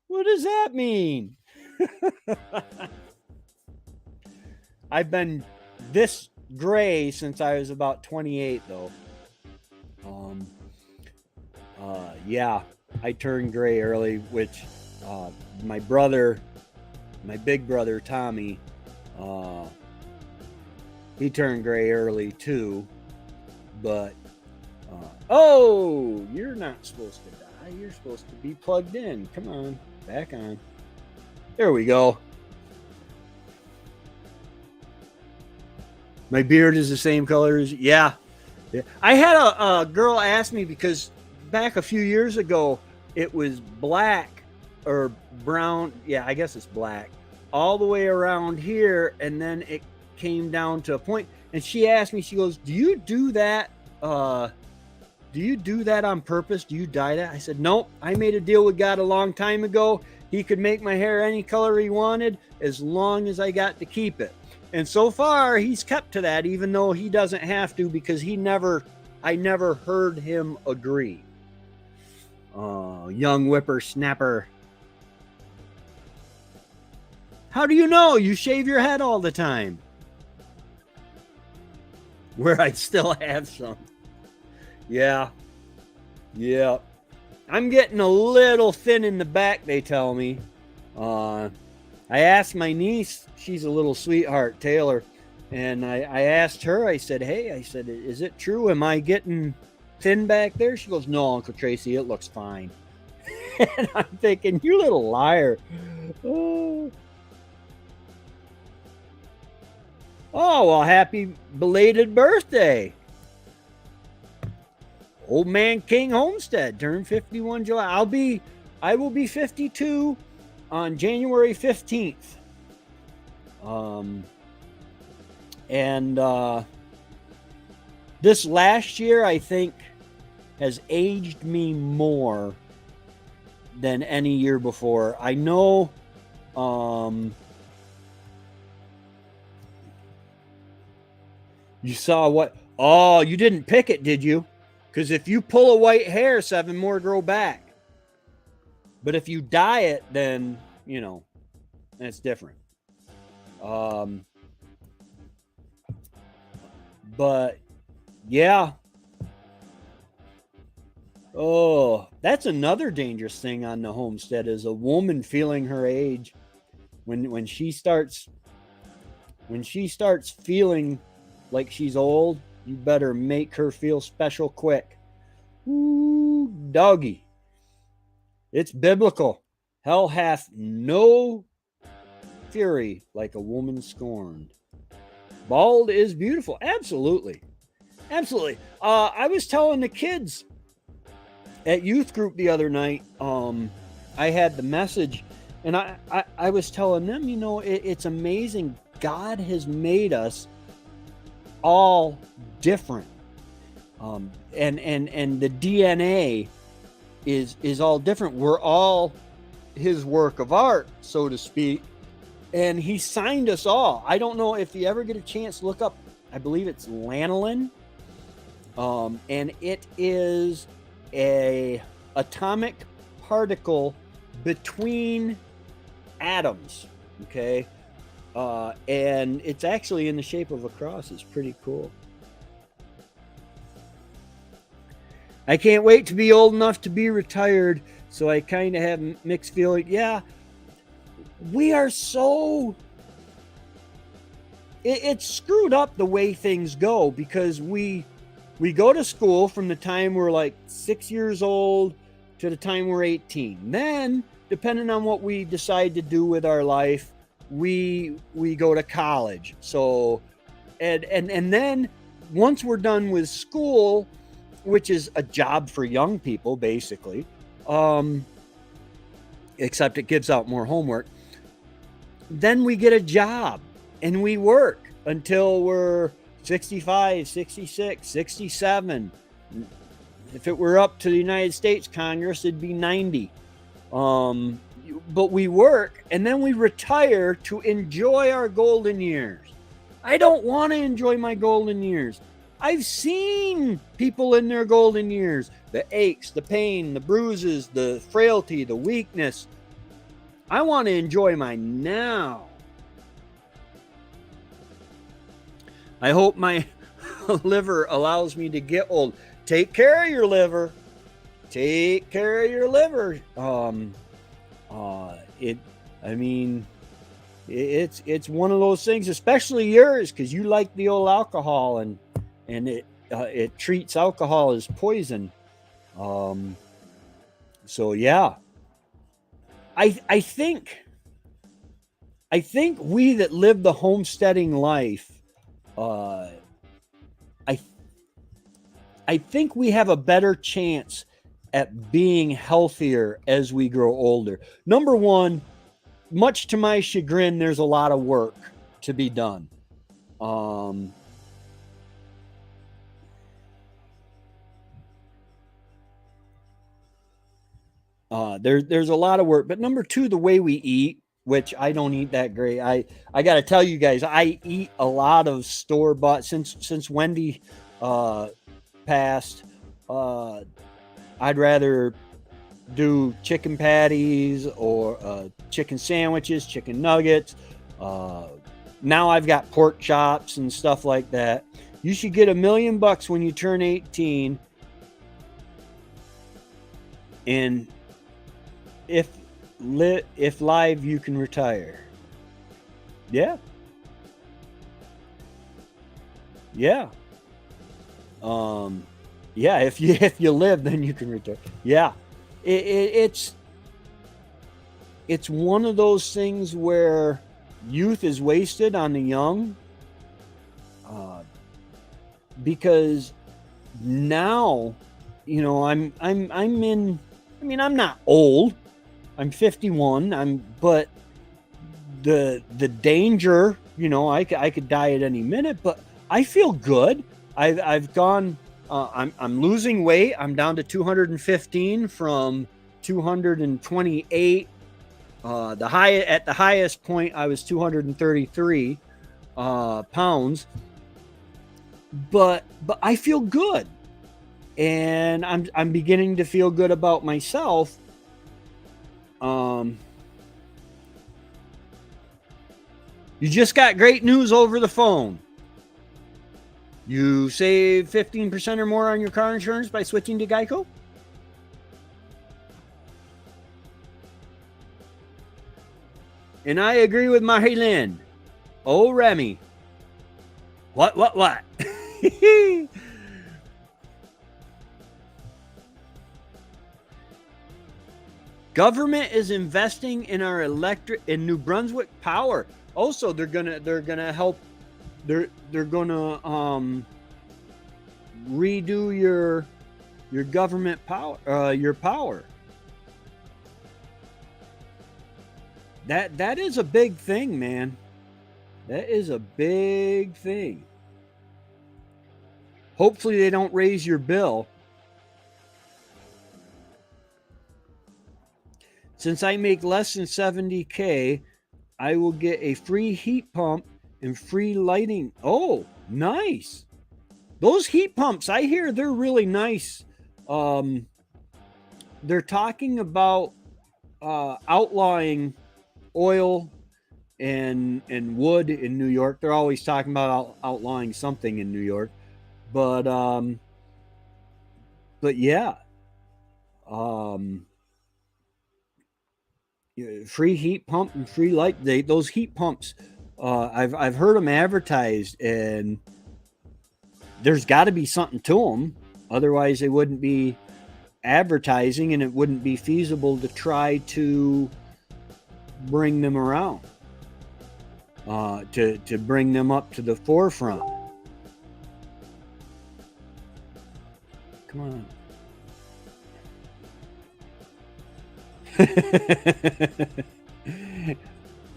S1: What does that mean? I've been this gray since I was about 28, though. Yeah, I turned gray early, which my big brother, Tommy, he turned gray early too, but oh, you're not supposed to die. You're supposed to be plugged in. Come on, back on. There we go. My beard is the same color as, yeah. I had a girl ask me, because back a few years ago, it was black or brown. Yeah, I guess it's black all the way around here. And then it came down to a point, and she asked me, she goes, do you do that? Do you do that on purpose? Do you dye that? I said, nope. I made a deal with God a long time ago. He could make my hair any color he wanted as long as I got to keep it. And so far, he's kept to that, even though he doesn't have to, because I never heard him agree. Oh, young whippersnapper. How do you know? You shave your head all the time. Where I still have some. Yeah. Yeah. I'm getting a little thin in the back, they tell me. I asked my niece, she's a little sweetheart, Taylor, and I asked her, I said, hey, I said, is it true? Am I getting thin back there? She goes, no, Uncle Tracy, it looks fine. And I'm thinking, you little liar. Oh, well, happy belated birthday. Old man King Homestead turned 51 July. I will be 52 on January 15th. This last year, I think, has aged me more than any year before. I know, you saw what? Oh, you didn't pick it, did you? Because if you pull a white hair, 7 more grow back. But if you dye it, then, you know, that's different. But yeah. Oh, that's another dangerous thing on the homestead, is a woman feeling her age. When she starts feeling like she's old, you better make her feel special quick. Ooh, doggy. It's biblical. Hell hath no fury like a woman scorned. Bald is beautiful. Absolutely. Absolutely. I was telling the kids at youth group the other night, I had the message, and I was telling them, you know, it's amazing. God has made us all different. And the DNA is all different. We're all his work of art, so to speak. And he signed us all. I don't know if you ever get a chance to look up, I believe it's lanolin. And it is a atomic particle between atoms. Okay. And it's actually in the shape of a cross. It's pretty cool. I can't wait to be old enough to be retired, so I kind of have mixed feelings. Yeah, we are so... It's screwed up the way things go, because we go to school from the time we're like 6 years old to the time we're 18. Then, depending on what we decide to do with our life, we go to college. So, and then once we're done with school, which is a job for young people, basically, except it gives out more homework, then we get a job and we work. until we're 65, 66, 67. If it were up to the United States Congress, it'd be 90. But we work and then we retire to enjoy our golden years. I don't want to enjoy my golden years. I've seen people in their golden years, the aches, the pain, the bruises, the frailty, the weakness. I want to enjoy my now. I hope my liver allows me to get old. Take care of your liver. Take care of your liver. It's one of those things, especially yours, because you like the old alcohol, and it treats alcohol as poison. So yeah, I think we that live the homesteading life, I think we have a better chance at being healthier as we grow older. Number one, much to my chagrin, there's a lot of work to be done. There's a lot of work, but number two, the way we eat, which I don't eat that great. I got to tell you guys, I eat a lot of store bought since Wendy passed. I'd rather do chicken patties or chicken sandwiches, chicken nuggets. Now I've got pork chops and stuff like that. You should get $1 million when you turn 18. And if live, you can retire. Yeah. Yeah. Yeah, if you live, then you can retire. Yeah. It's one of those things where youth is wasted on the young, because now, I'm not old. I'm 51. But the danger, I could die at any minute, but I feel good. I've gone. I'm losing weight. I'm down to 215 from 228. At the highest point, I was 233 pounds. But I feel good, and I'm beginning to feel good about myself. You just got great news over the phone. You save 15% or more on your car insurance by switching to Geico? And I agree with Marilyn. Oh, Remy. What? Government is investing in our in New Brunswick Power. Also, they're gonna help. They're gonna redo your government power, your power. That is a big thing, man. That is a big thing. Hopefully they don't raise your bill. Since I make less than $70K, I will get a free heat pump and free lighting. Oh, nice. Those heat pumps, I hear they're really nice. They're talking about outlawing oil and wood in New York. They're always talking about outlawing something in New York. But yeah. Free heat pump and free light. Those heat pumps, I've heard them advertised, and there's got to be something to them. Otherwise, they wouldn't be advertising, and it wouldn't be feasible to try to bring them around, to bring them up to the forefront. Come on.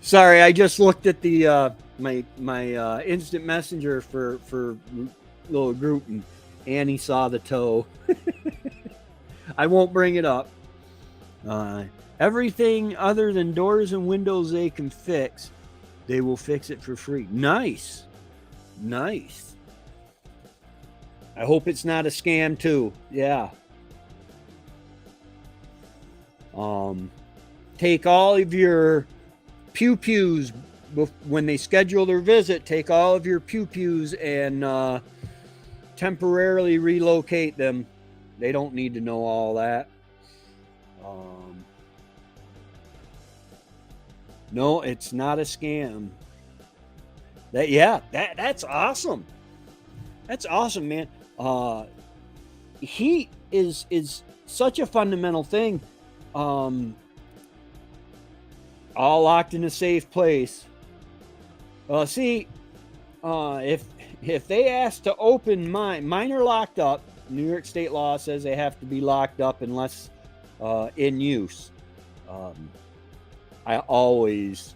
S1: Sorry, I just looked at the my instant messenger for little group, and Annie saw the toe. I won't bring it up. Everything other than doors and windows they can fix, they will fix it for free. Nice. Nice. I hope it's not a scam too. Yeah. Take all of your pew-pews when they schedule their visit. Take all of your pew-pews and temporarily relocate them. They don't need to know all that. No, it's not a scam. That's awesome. That's awesome, man. Heat is such a fundamental thing. All locked in a safe place. See, if they ask to open mine are locked up. New York State law says they have to be locked up unless in use. I always,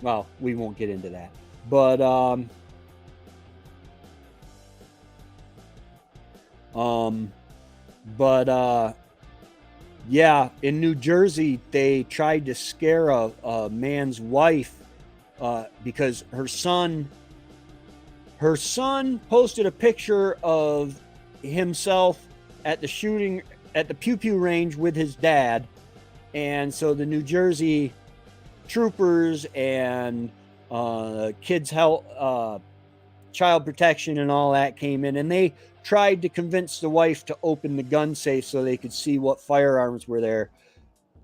S1: well, we won't get into that, but yeah, in New Jersey, they tried to scare a man's wife because her son posted a picture of himself at the pew pew range with his dad, and so the New Jersey troopers and kids health, child protection and all that came in, and they tried to convince the wife to open the gun safe so they could see what firearms were there.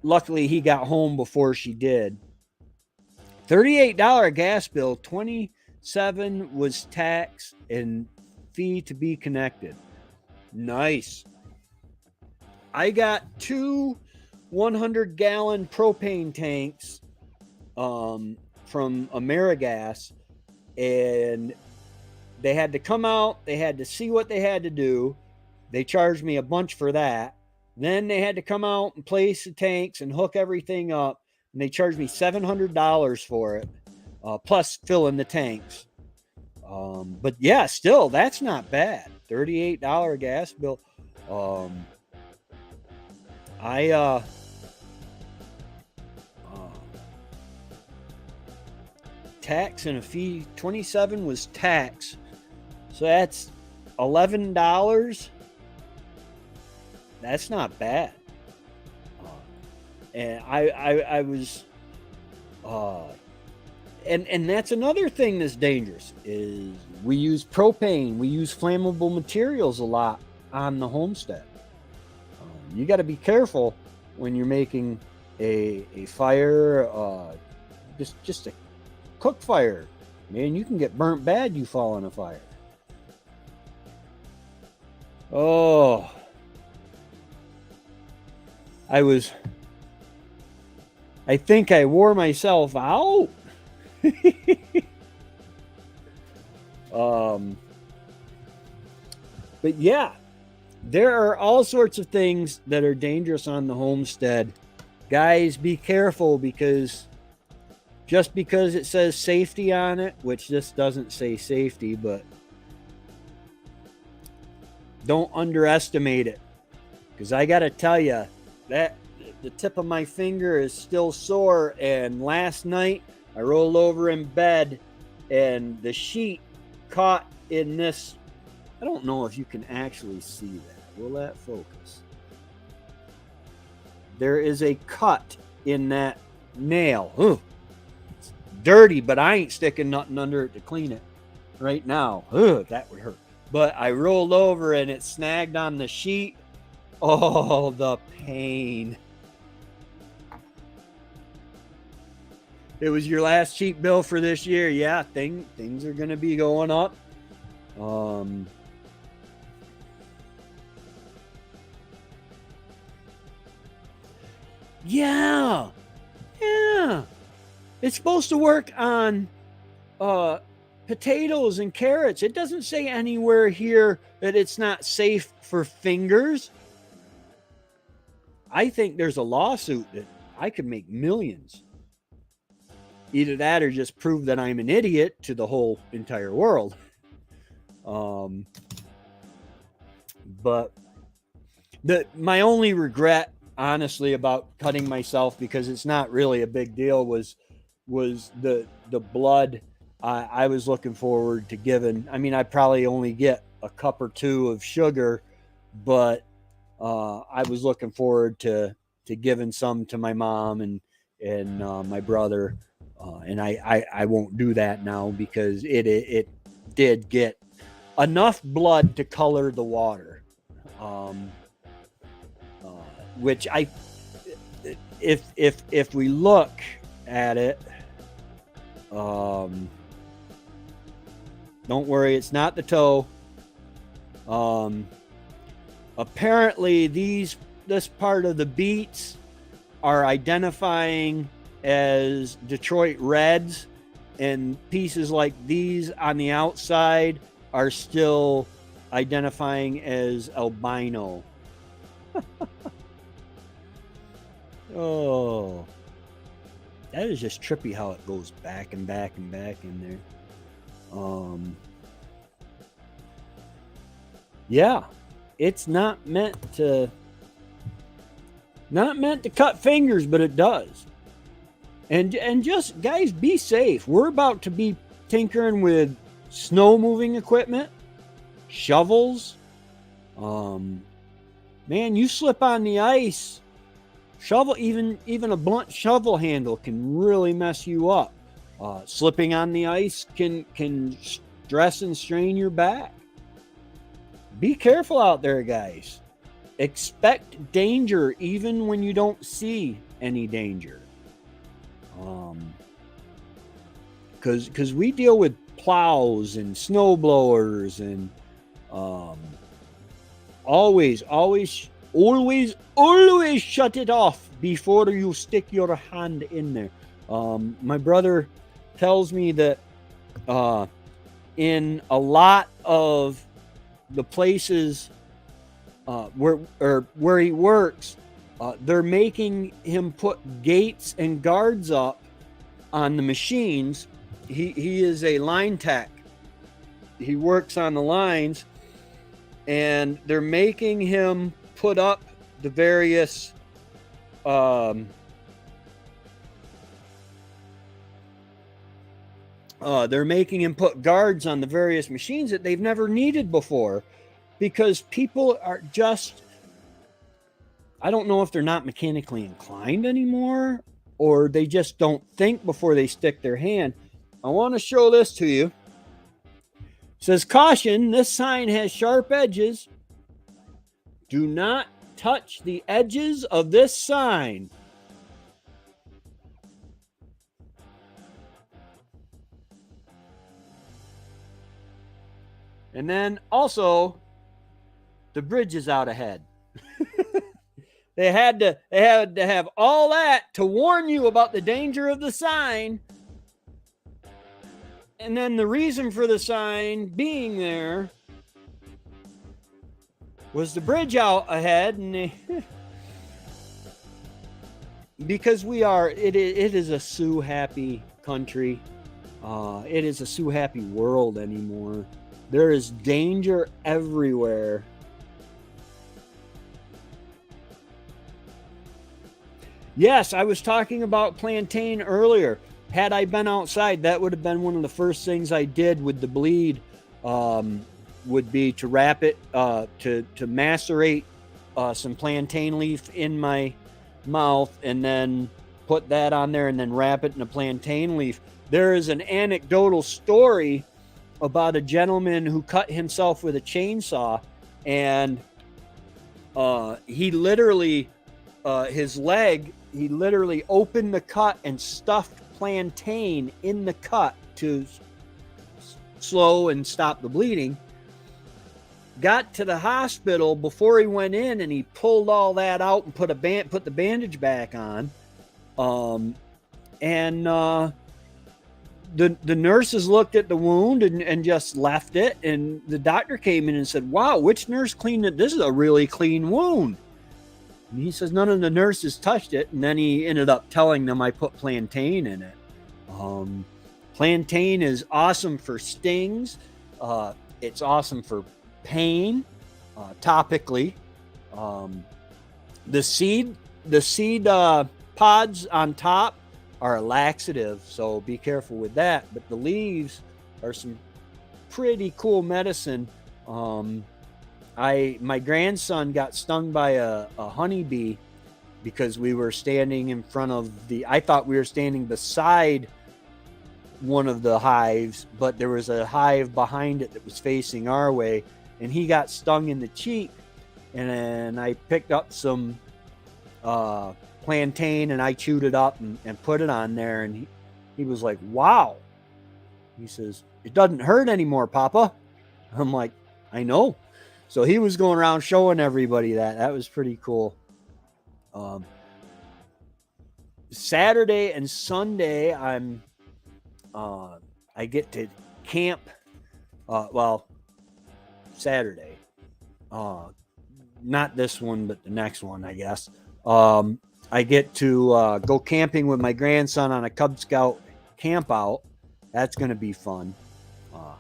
S1: Luckily, he got home before she did. $38 gas bill, $27 was tax and fee to be connected. Nice. I got 2 100-gallon propane tanks from AmeriGas, and they had to come out. They had to see what they had to do. They charged me a bunch for that. Then they had to come out and place the tanks and hook everything up, and they charged me $700 for it, plus filling the tanks. But yeah, still, that's not bad. $38 gas bill. Tax and a fee. 27 was tax, so that's $11. That's not bad. And I was and that's another thing that's dangerous is we use propane, we use flammable materials a lot on the homestead. You got to be careful when you're making a fire, just a cook fire. Man, you can get burnt bad. You fall in a fire. Oh, I think I wore myself out. But yeah, there are all sorts of things that are dangerous on the homestead. Guys, be careful, because just because it says safety on it, which this doesn't say safety, but don't underestimate it. Because I got to tell you, that the tip of my finger is still sore. And last night I rolled over in bed and the sheet caught in this. I don't know if you can actually see that. Will that focus? There is a cut in that nail. Ugh. It's dirty, but I ain't sticking nothing under it to clean it right now. Ugh, that would hurt. But I rolled over and it snagged on the sheet. Oh, the pain. It was your last cheap bill for this year. Yeah, things are going to be going up. Yeah. It's supposed to work on potatoes and carrots. It doesn't say anywhere here that it's not safe for fingers. I think there's a lawsuit that I could make millions. Either that or just prove that I'm an idiot to the whole entire world. But my only regret, honestly, about cutting myself, because it's not really a big deal, was the blood. I was looking forward to giving. I mean, I probably only get a cup or two of sugar, but I was looking forward to giving some to my mom and my brother, and I won't do that now because it did get enough blood to color the water, which if we look at it, don't worry, it's not the toe. Apparently this part of the beets are identifying as Detroit Reds, and pieces like these on the outside are still identifying as albino. Oh, that is just trippy how it goes back and back and back in there. Yeah, it's not meant to cut fingers, but it does. And just, guys, be safe. We're about to be tinkering with snow moving equipment, shovels. Man, you slip on the ice, shovel, even a blunt shovel handle can really mess you up. Slipping on the ice can stress and strain your back. Be careful out there, guys. Expect danger even when you don't see any danger. Because we deal with plows and snow blowers and always shut it off before you stick your hand in there. My brother tells me that in a lot of the places where he works, they're making him put gates and guards up on the machines. He is a line tech. He works on the lines, and they're making him put up the various they're making him put guards on the various machines that they've never needed before, because people are just, I don't know if they're not mechanically inclined anymore, or they just don't think before they stick their hand. I want to show this to you. It says, "Caution, this sign has sharp edges. Do not touch the edges of this sign." And then also, the bridge is out ahead. They had to have all that to warn you about the danger of the sign. And then the reason for the sign being there was the bridge out ahead, and because it is a Sue happy country. It is a Sue happy world anymore. There is danger everywhere. Yes, I was talking about plantain earlier. Had I been outside, that would have been one of the first things I did with the bleed, would be to wrap it, to macerate some plantain leaf in my mouth, and then put that on there, and then wrap it in a plantain leaf. There is an anecdotal story about a gentleman who cut himself with a chainsaw, and he literally, his leg, he literally opened the cut and stuffed plantain in the cut to slow and stop the bleeding. Got to the hospital before he went in, and he pulled all that out and put the bandage back on. The nurses looked at the wound and just left it, and the doctor came in and said, "Wow, which nurse cleaned it? This is a really clean wound." And he says none of the nurses touched it, and then he ended up telling them I put plantain in it. Plantain is awesome for stings. It's awesome for pain, topically. The seed pods on top are a laxative, so be careful with that. But the leaves are some pretty cool medicine. My grandson got stung by a honeybee because we were standing in front of I thought we were standing beside one of the hives, but there was a hive behind it that was facing our way, and he got stung in the cheek. And then I picked up some plantain and I chewed it up and put it on there, and he was like, wow. He says, it doesn't hurt anymore, Papa. I'm like, I know. So he was going around showing everybody that. That was pretty cool. Saturday and Sunday, I get to camp. Saturday. Not this one, but the next one, I guess. I get to go camping with my grandson on a Cub Scout camp out. That's going to be fun.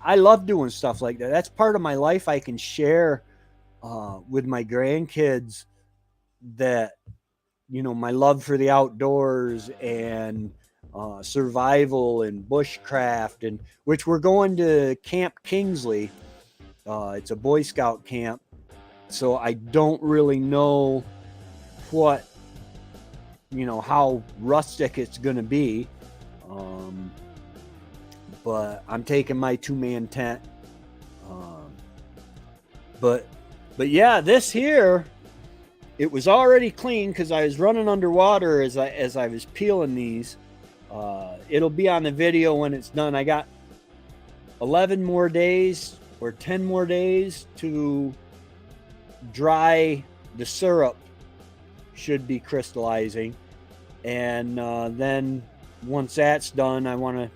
S1: I love doing stuff like that. That's part of my life I can share with my grandkids, that, you know, my love for the outdoors and survival and bushcraft, and which we're going to Camp Kingsley. It's a Boy Scout camp. So I don't really know what, you know, how rustic it's going to be. But I'm taking my 2-man tent. But yeah, this here, it was already clean because I was running underwater as I was peeling these. It'll be on the video when it's done. I got 11 more days or 10 more days to dry the syrup. Should be crystallizing, and then once that's done, I want to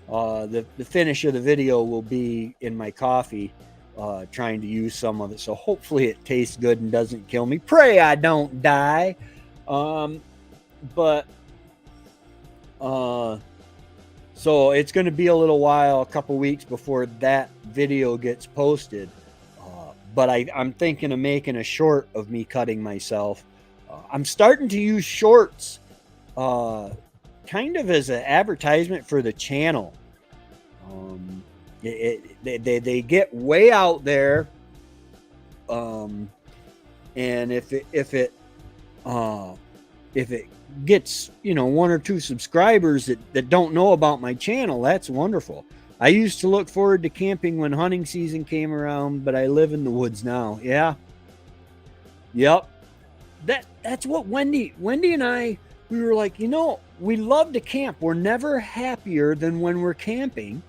S1: the finish of the video will be in my coffee, trying to use some of it, so hopefully it tastes good and doesn't kill me. Pray I don't die. But so it's going to be a little while, a couple weeks before that video gets posted. But I'm thinking of making a short of me cutting myself. I'm starting to use shorts kind of as an advertisement for the channel. They get way out there. And if it gets, you know, 1 or 2 subscribers that don't know about my channel, that's wonderful. I used to look forward to camping when hunting season came around, but I live in the woods now. Yeah. Yep. That's what Wendy and I, we were like, you know, we love to camp. We're never happier than when we're camping.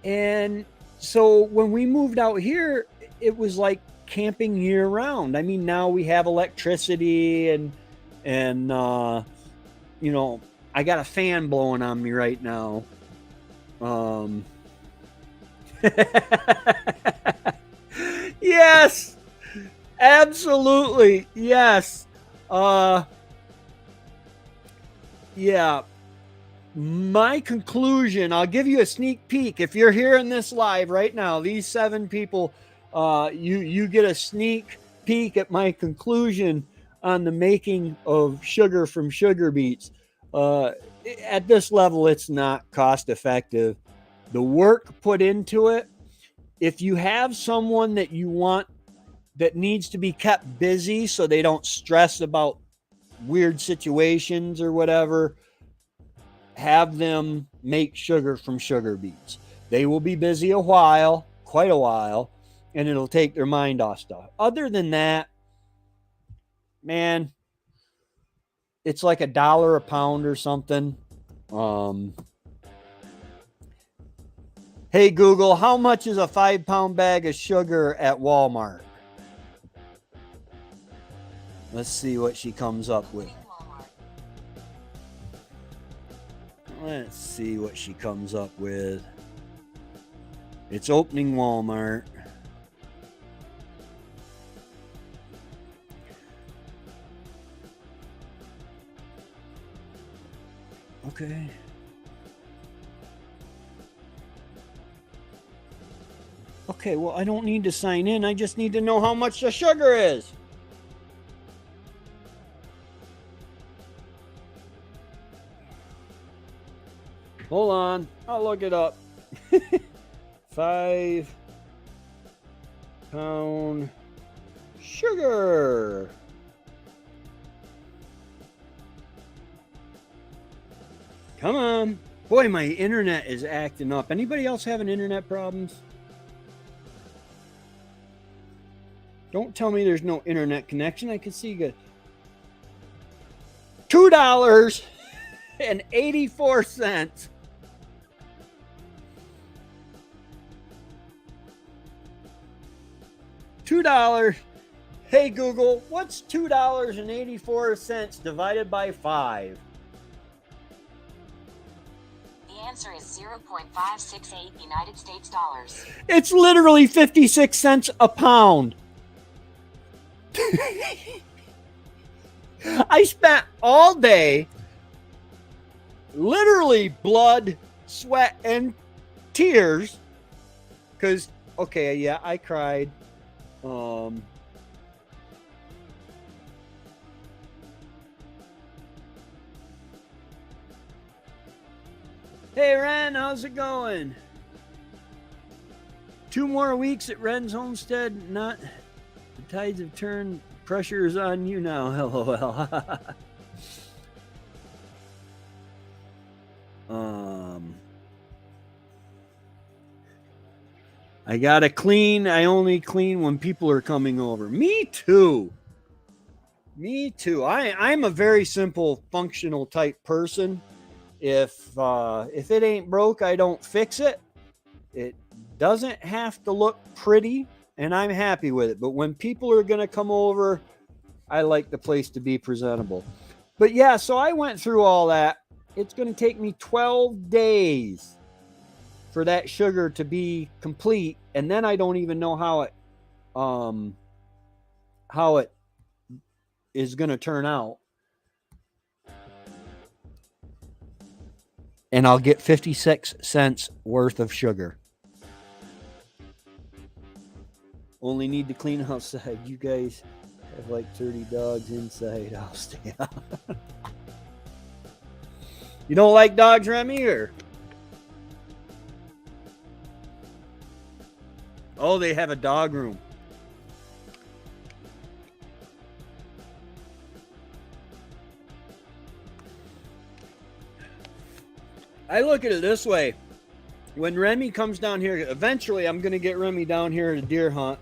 S1: And so when we moved out here, it was like camping year round. I mean, now we have electricity and you know, I got a fan blowing on me right now. Yes, absolutely. Yes. Yeah. My conclusion, I'll give you a sneak peek. If you're hearing this live right now, these 7 people, you get a sneak peek at my conclusion on the making of sugar from sugar beets. At this level, it's not cost effective. The work put into it, if you have someone that you want that needs to be kept busy so they don't stress about weird situations or whatever, have them make sugar from sugar beets. They will be busy a while, quite a while, and it'll take their mind off stuff. Other than that, man, it's like $1 a pound or something. Hey Google, how much is a 5-pound bag of sugar at Walmart? Let's see what she comes up with. Let's see what she comes up with. It's opening Walmart. Okay. Okay, well, I don't need to sign in. I just need to know how much the sugar is. Hold on. I'll look it up. 5-pound sugar. Come on. Boy, my internet is acting up. Anybody else having internet problems? Don't tell me there's no internet connection. I can see you got $2.84. $2. Hey Google, what's $2.84 divided by 5?
S2: The answer is 0.568 United States dollars.
S1: It's literally 56 cents a pound. I spent all day, literally blood, sweat, and tears. Because, okay, yeah, I cried. Hey, Ren, how's it going? 2 more weeks at Ren's Homestead. Not the tides have turned. Pressure is on you now. LOL. I gotta clean. I only clean when people are coming over. Me too. Me too. I'm a very simple, functional type person. If it ain't broke, I don't fix it. It doesn't have to look pretty, and I'm happy with it. But when people are gonna come over, I like the place to be presentable. But yeah, so I went through all that. It's gonna take me 12 days for that sugar to be complete, and then I don't even know how it is gonna turn out. And I'll get 56 cents worth of sugar. Only need to clean outside. You guys have like 30 dogs inside. I'll stay out. You don't like dogs, Remy, or? Oh, they have a dog room. I look at it this way. When Remy comes down here, eventually I'm going to get Remy down here at a deer hunt.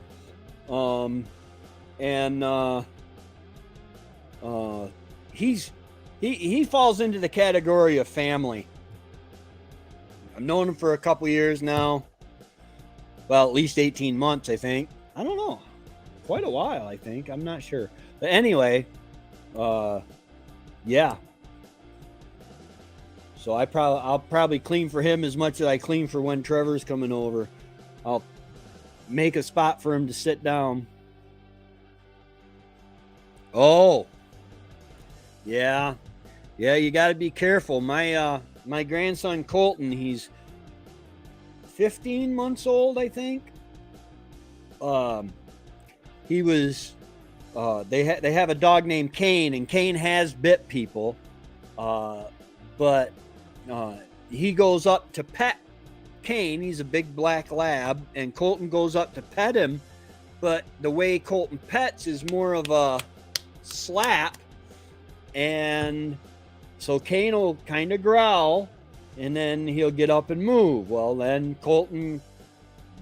S1: He falls into the category of family. I've known him for a couple years now. Well, at least 18 months, I think. I don't know. Quite a while, I think. I'm not sure. But anyway, yeah. So I'll probably clean for him as much as I clean for when Trevor's coming over. I'll make a spot for him to sit down. Oh. Yeah. Yeah, you got to be careful. My grandson Colton, he's 15 months old, I think. He was they have a dog named Kane, and Kane has bit people. But he goes up to pet Kane. He's a big black lab, and Colton goes up to pet him, but the way Colton pets is more of a slap, and so Kane will kind of growl, and then he'll get up and move. Well, then Colton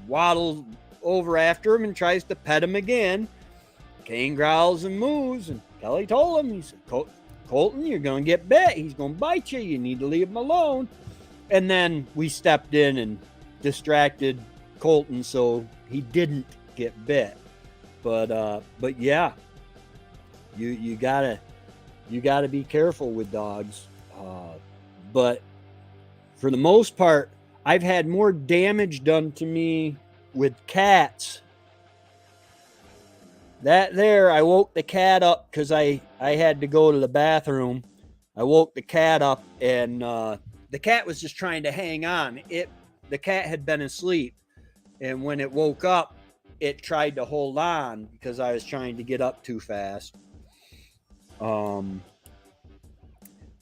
S1: waddles over after him and tries to pet him again. Kane growls and moves, and Kelly told him, he said, Colton, you're going to get bit. He's going to bite you. You need to leave him alone. And then we stepped in and distracted Colton so he didn't get bit. But yeah, you gotta be careful with dogs. But for the most part, I've had more damage done to me with cats. That there, I woke the cat up because I had to go to the bathroom. I woke the cat up, and the cat was just trying to hang on. The cat had been asleep, And when it woke up, it tried to hold on because I was trying to get up too fast.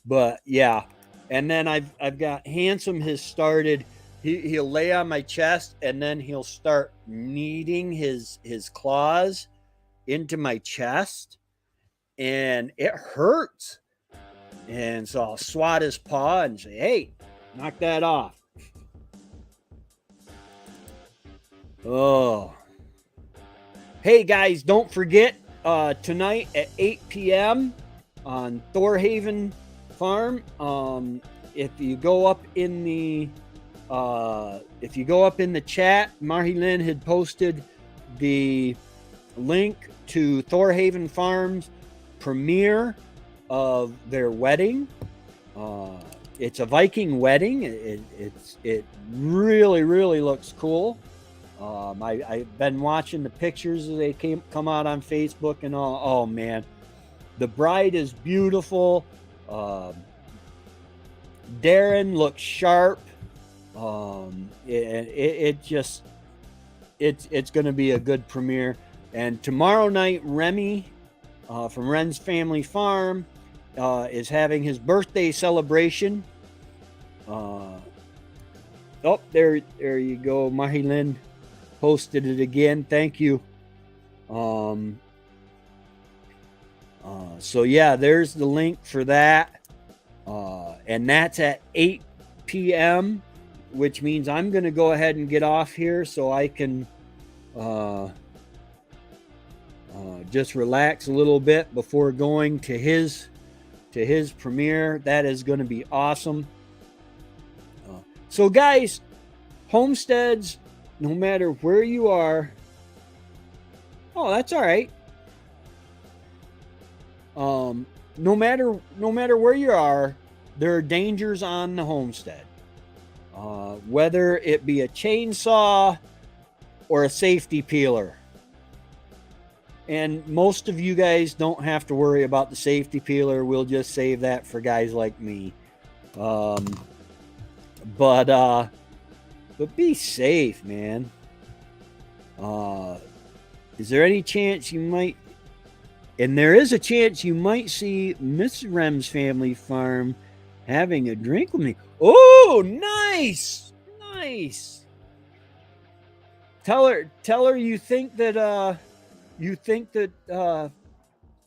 S1: But yeah, and then I've got Handsome has started. He'll lay on my chest and then he'll start kneading his claws into my chest, and it hurts. And so I'll swat his paw and say, "Hey, knock that off." Oh. Hey guys, don't forget tonight at 8 p.m. on Thorhaven Farm. If you go up in the chat, Marilyn had posted the link to Thorhaven Farm's premiere of their wedding. It's a Viking wedding. It really looks cool. I've been watching the pictures as they come out on Facebook and all. Oh man, the bride is beautiful. Darren looks sharp. It's going to be a good premiere. And tomorrow night, Remy from Ren's Family Farm is having his birthday celebration. Oh, there you go. Marilyn posted it again. Thank you. So yeah, there's the link for that. And that's at 8 p.m., which means I'm going to go ahead and get off here so I can just relax a little bit before going to his premiere. That is going to be awesome. So guys, homesteads, no matter where you are. Oh, that's all right. No matter where you are, there are dangers on the homestead. Whether it be a chainsaw or a safety peeler. And most of you guys don't have to worry about the safety peeler. We'll just save that for guys like me. But be safe, man. Is there any chance you might... And there is a chance you might see Miss Rem's Family Farm having a drink with me. Oh, nice. Nice. Tell her you think that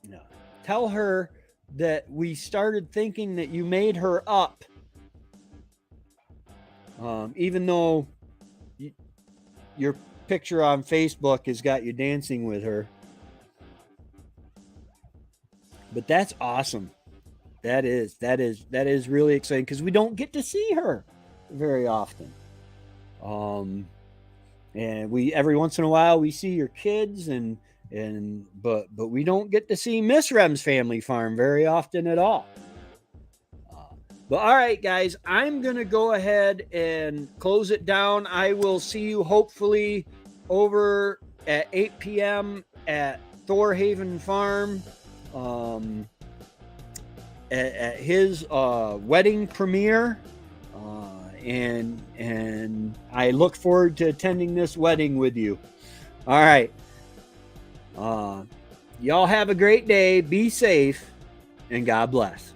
S1: no. Tell her that we started thinking that you made her up. Even though your picture on Facebook has got you dancing with her. But that's awesome. That is really exciting because we don't get to see her very often. And we every once in a while we see your kids but we don't get to see Miss Rem's Family Farm very often at all. But all right, guys, I'm gonna go ahead and close it down. I will see you hopefully over at 8 p.m. at Thorhaven Farm. At his wedding premiere, and I look forward to attending this wedding with you. All right, y'all have a great day. Be safe, and God bless.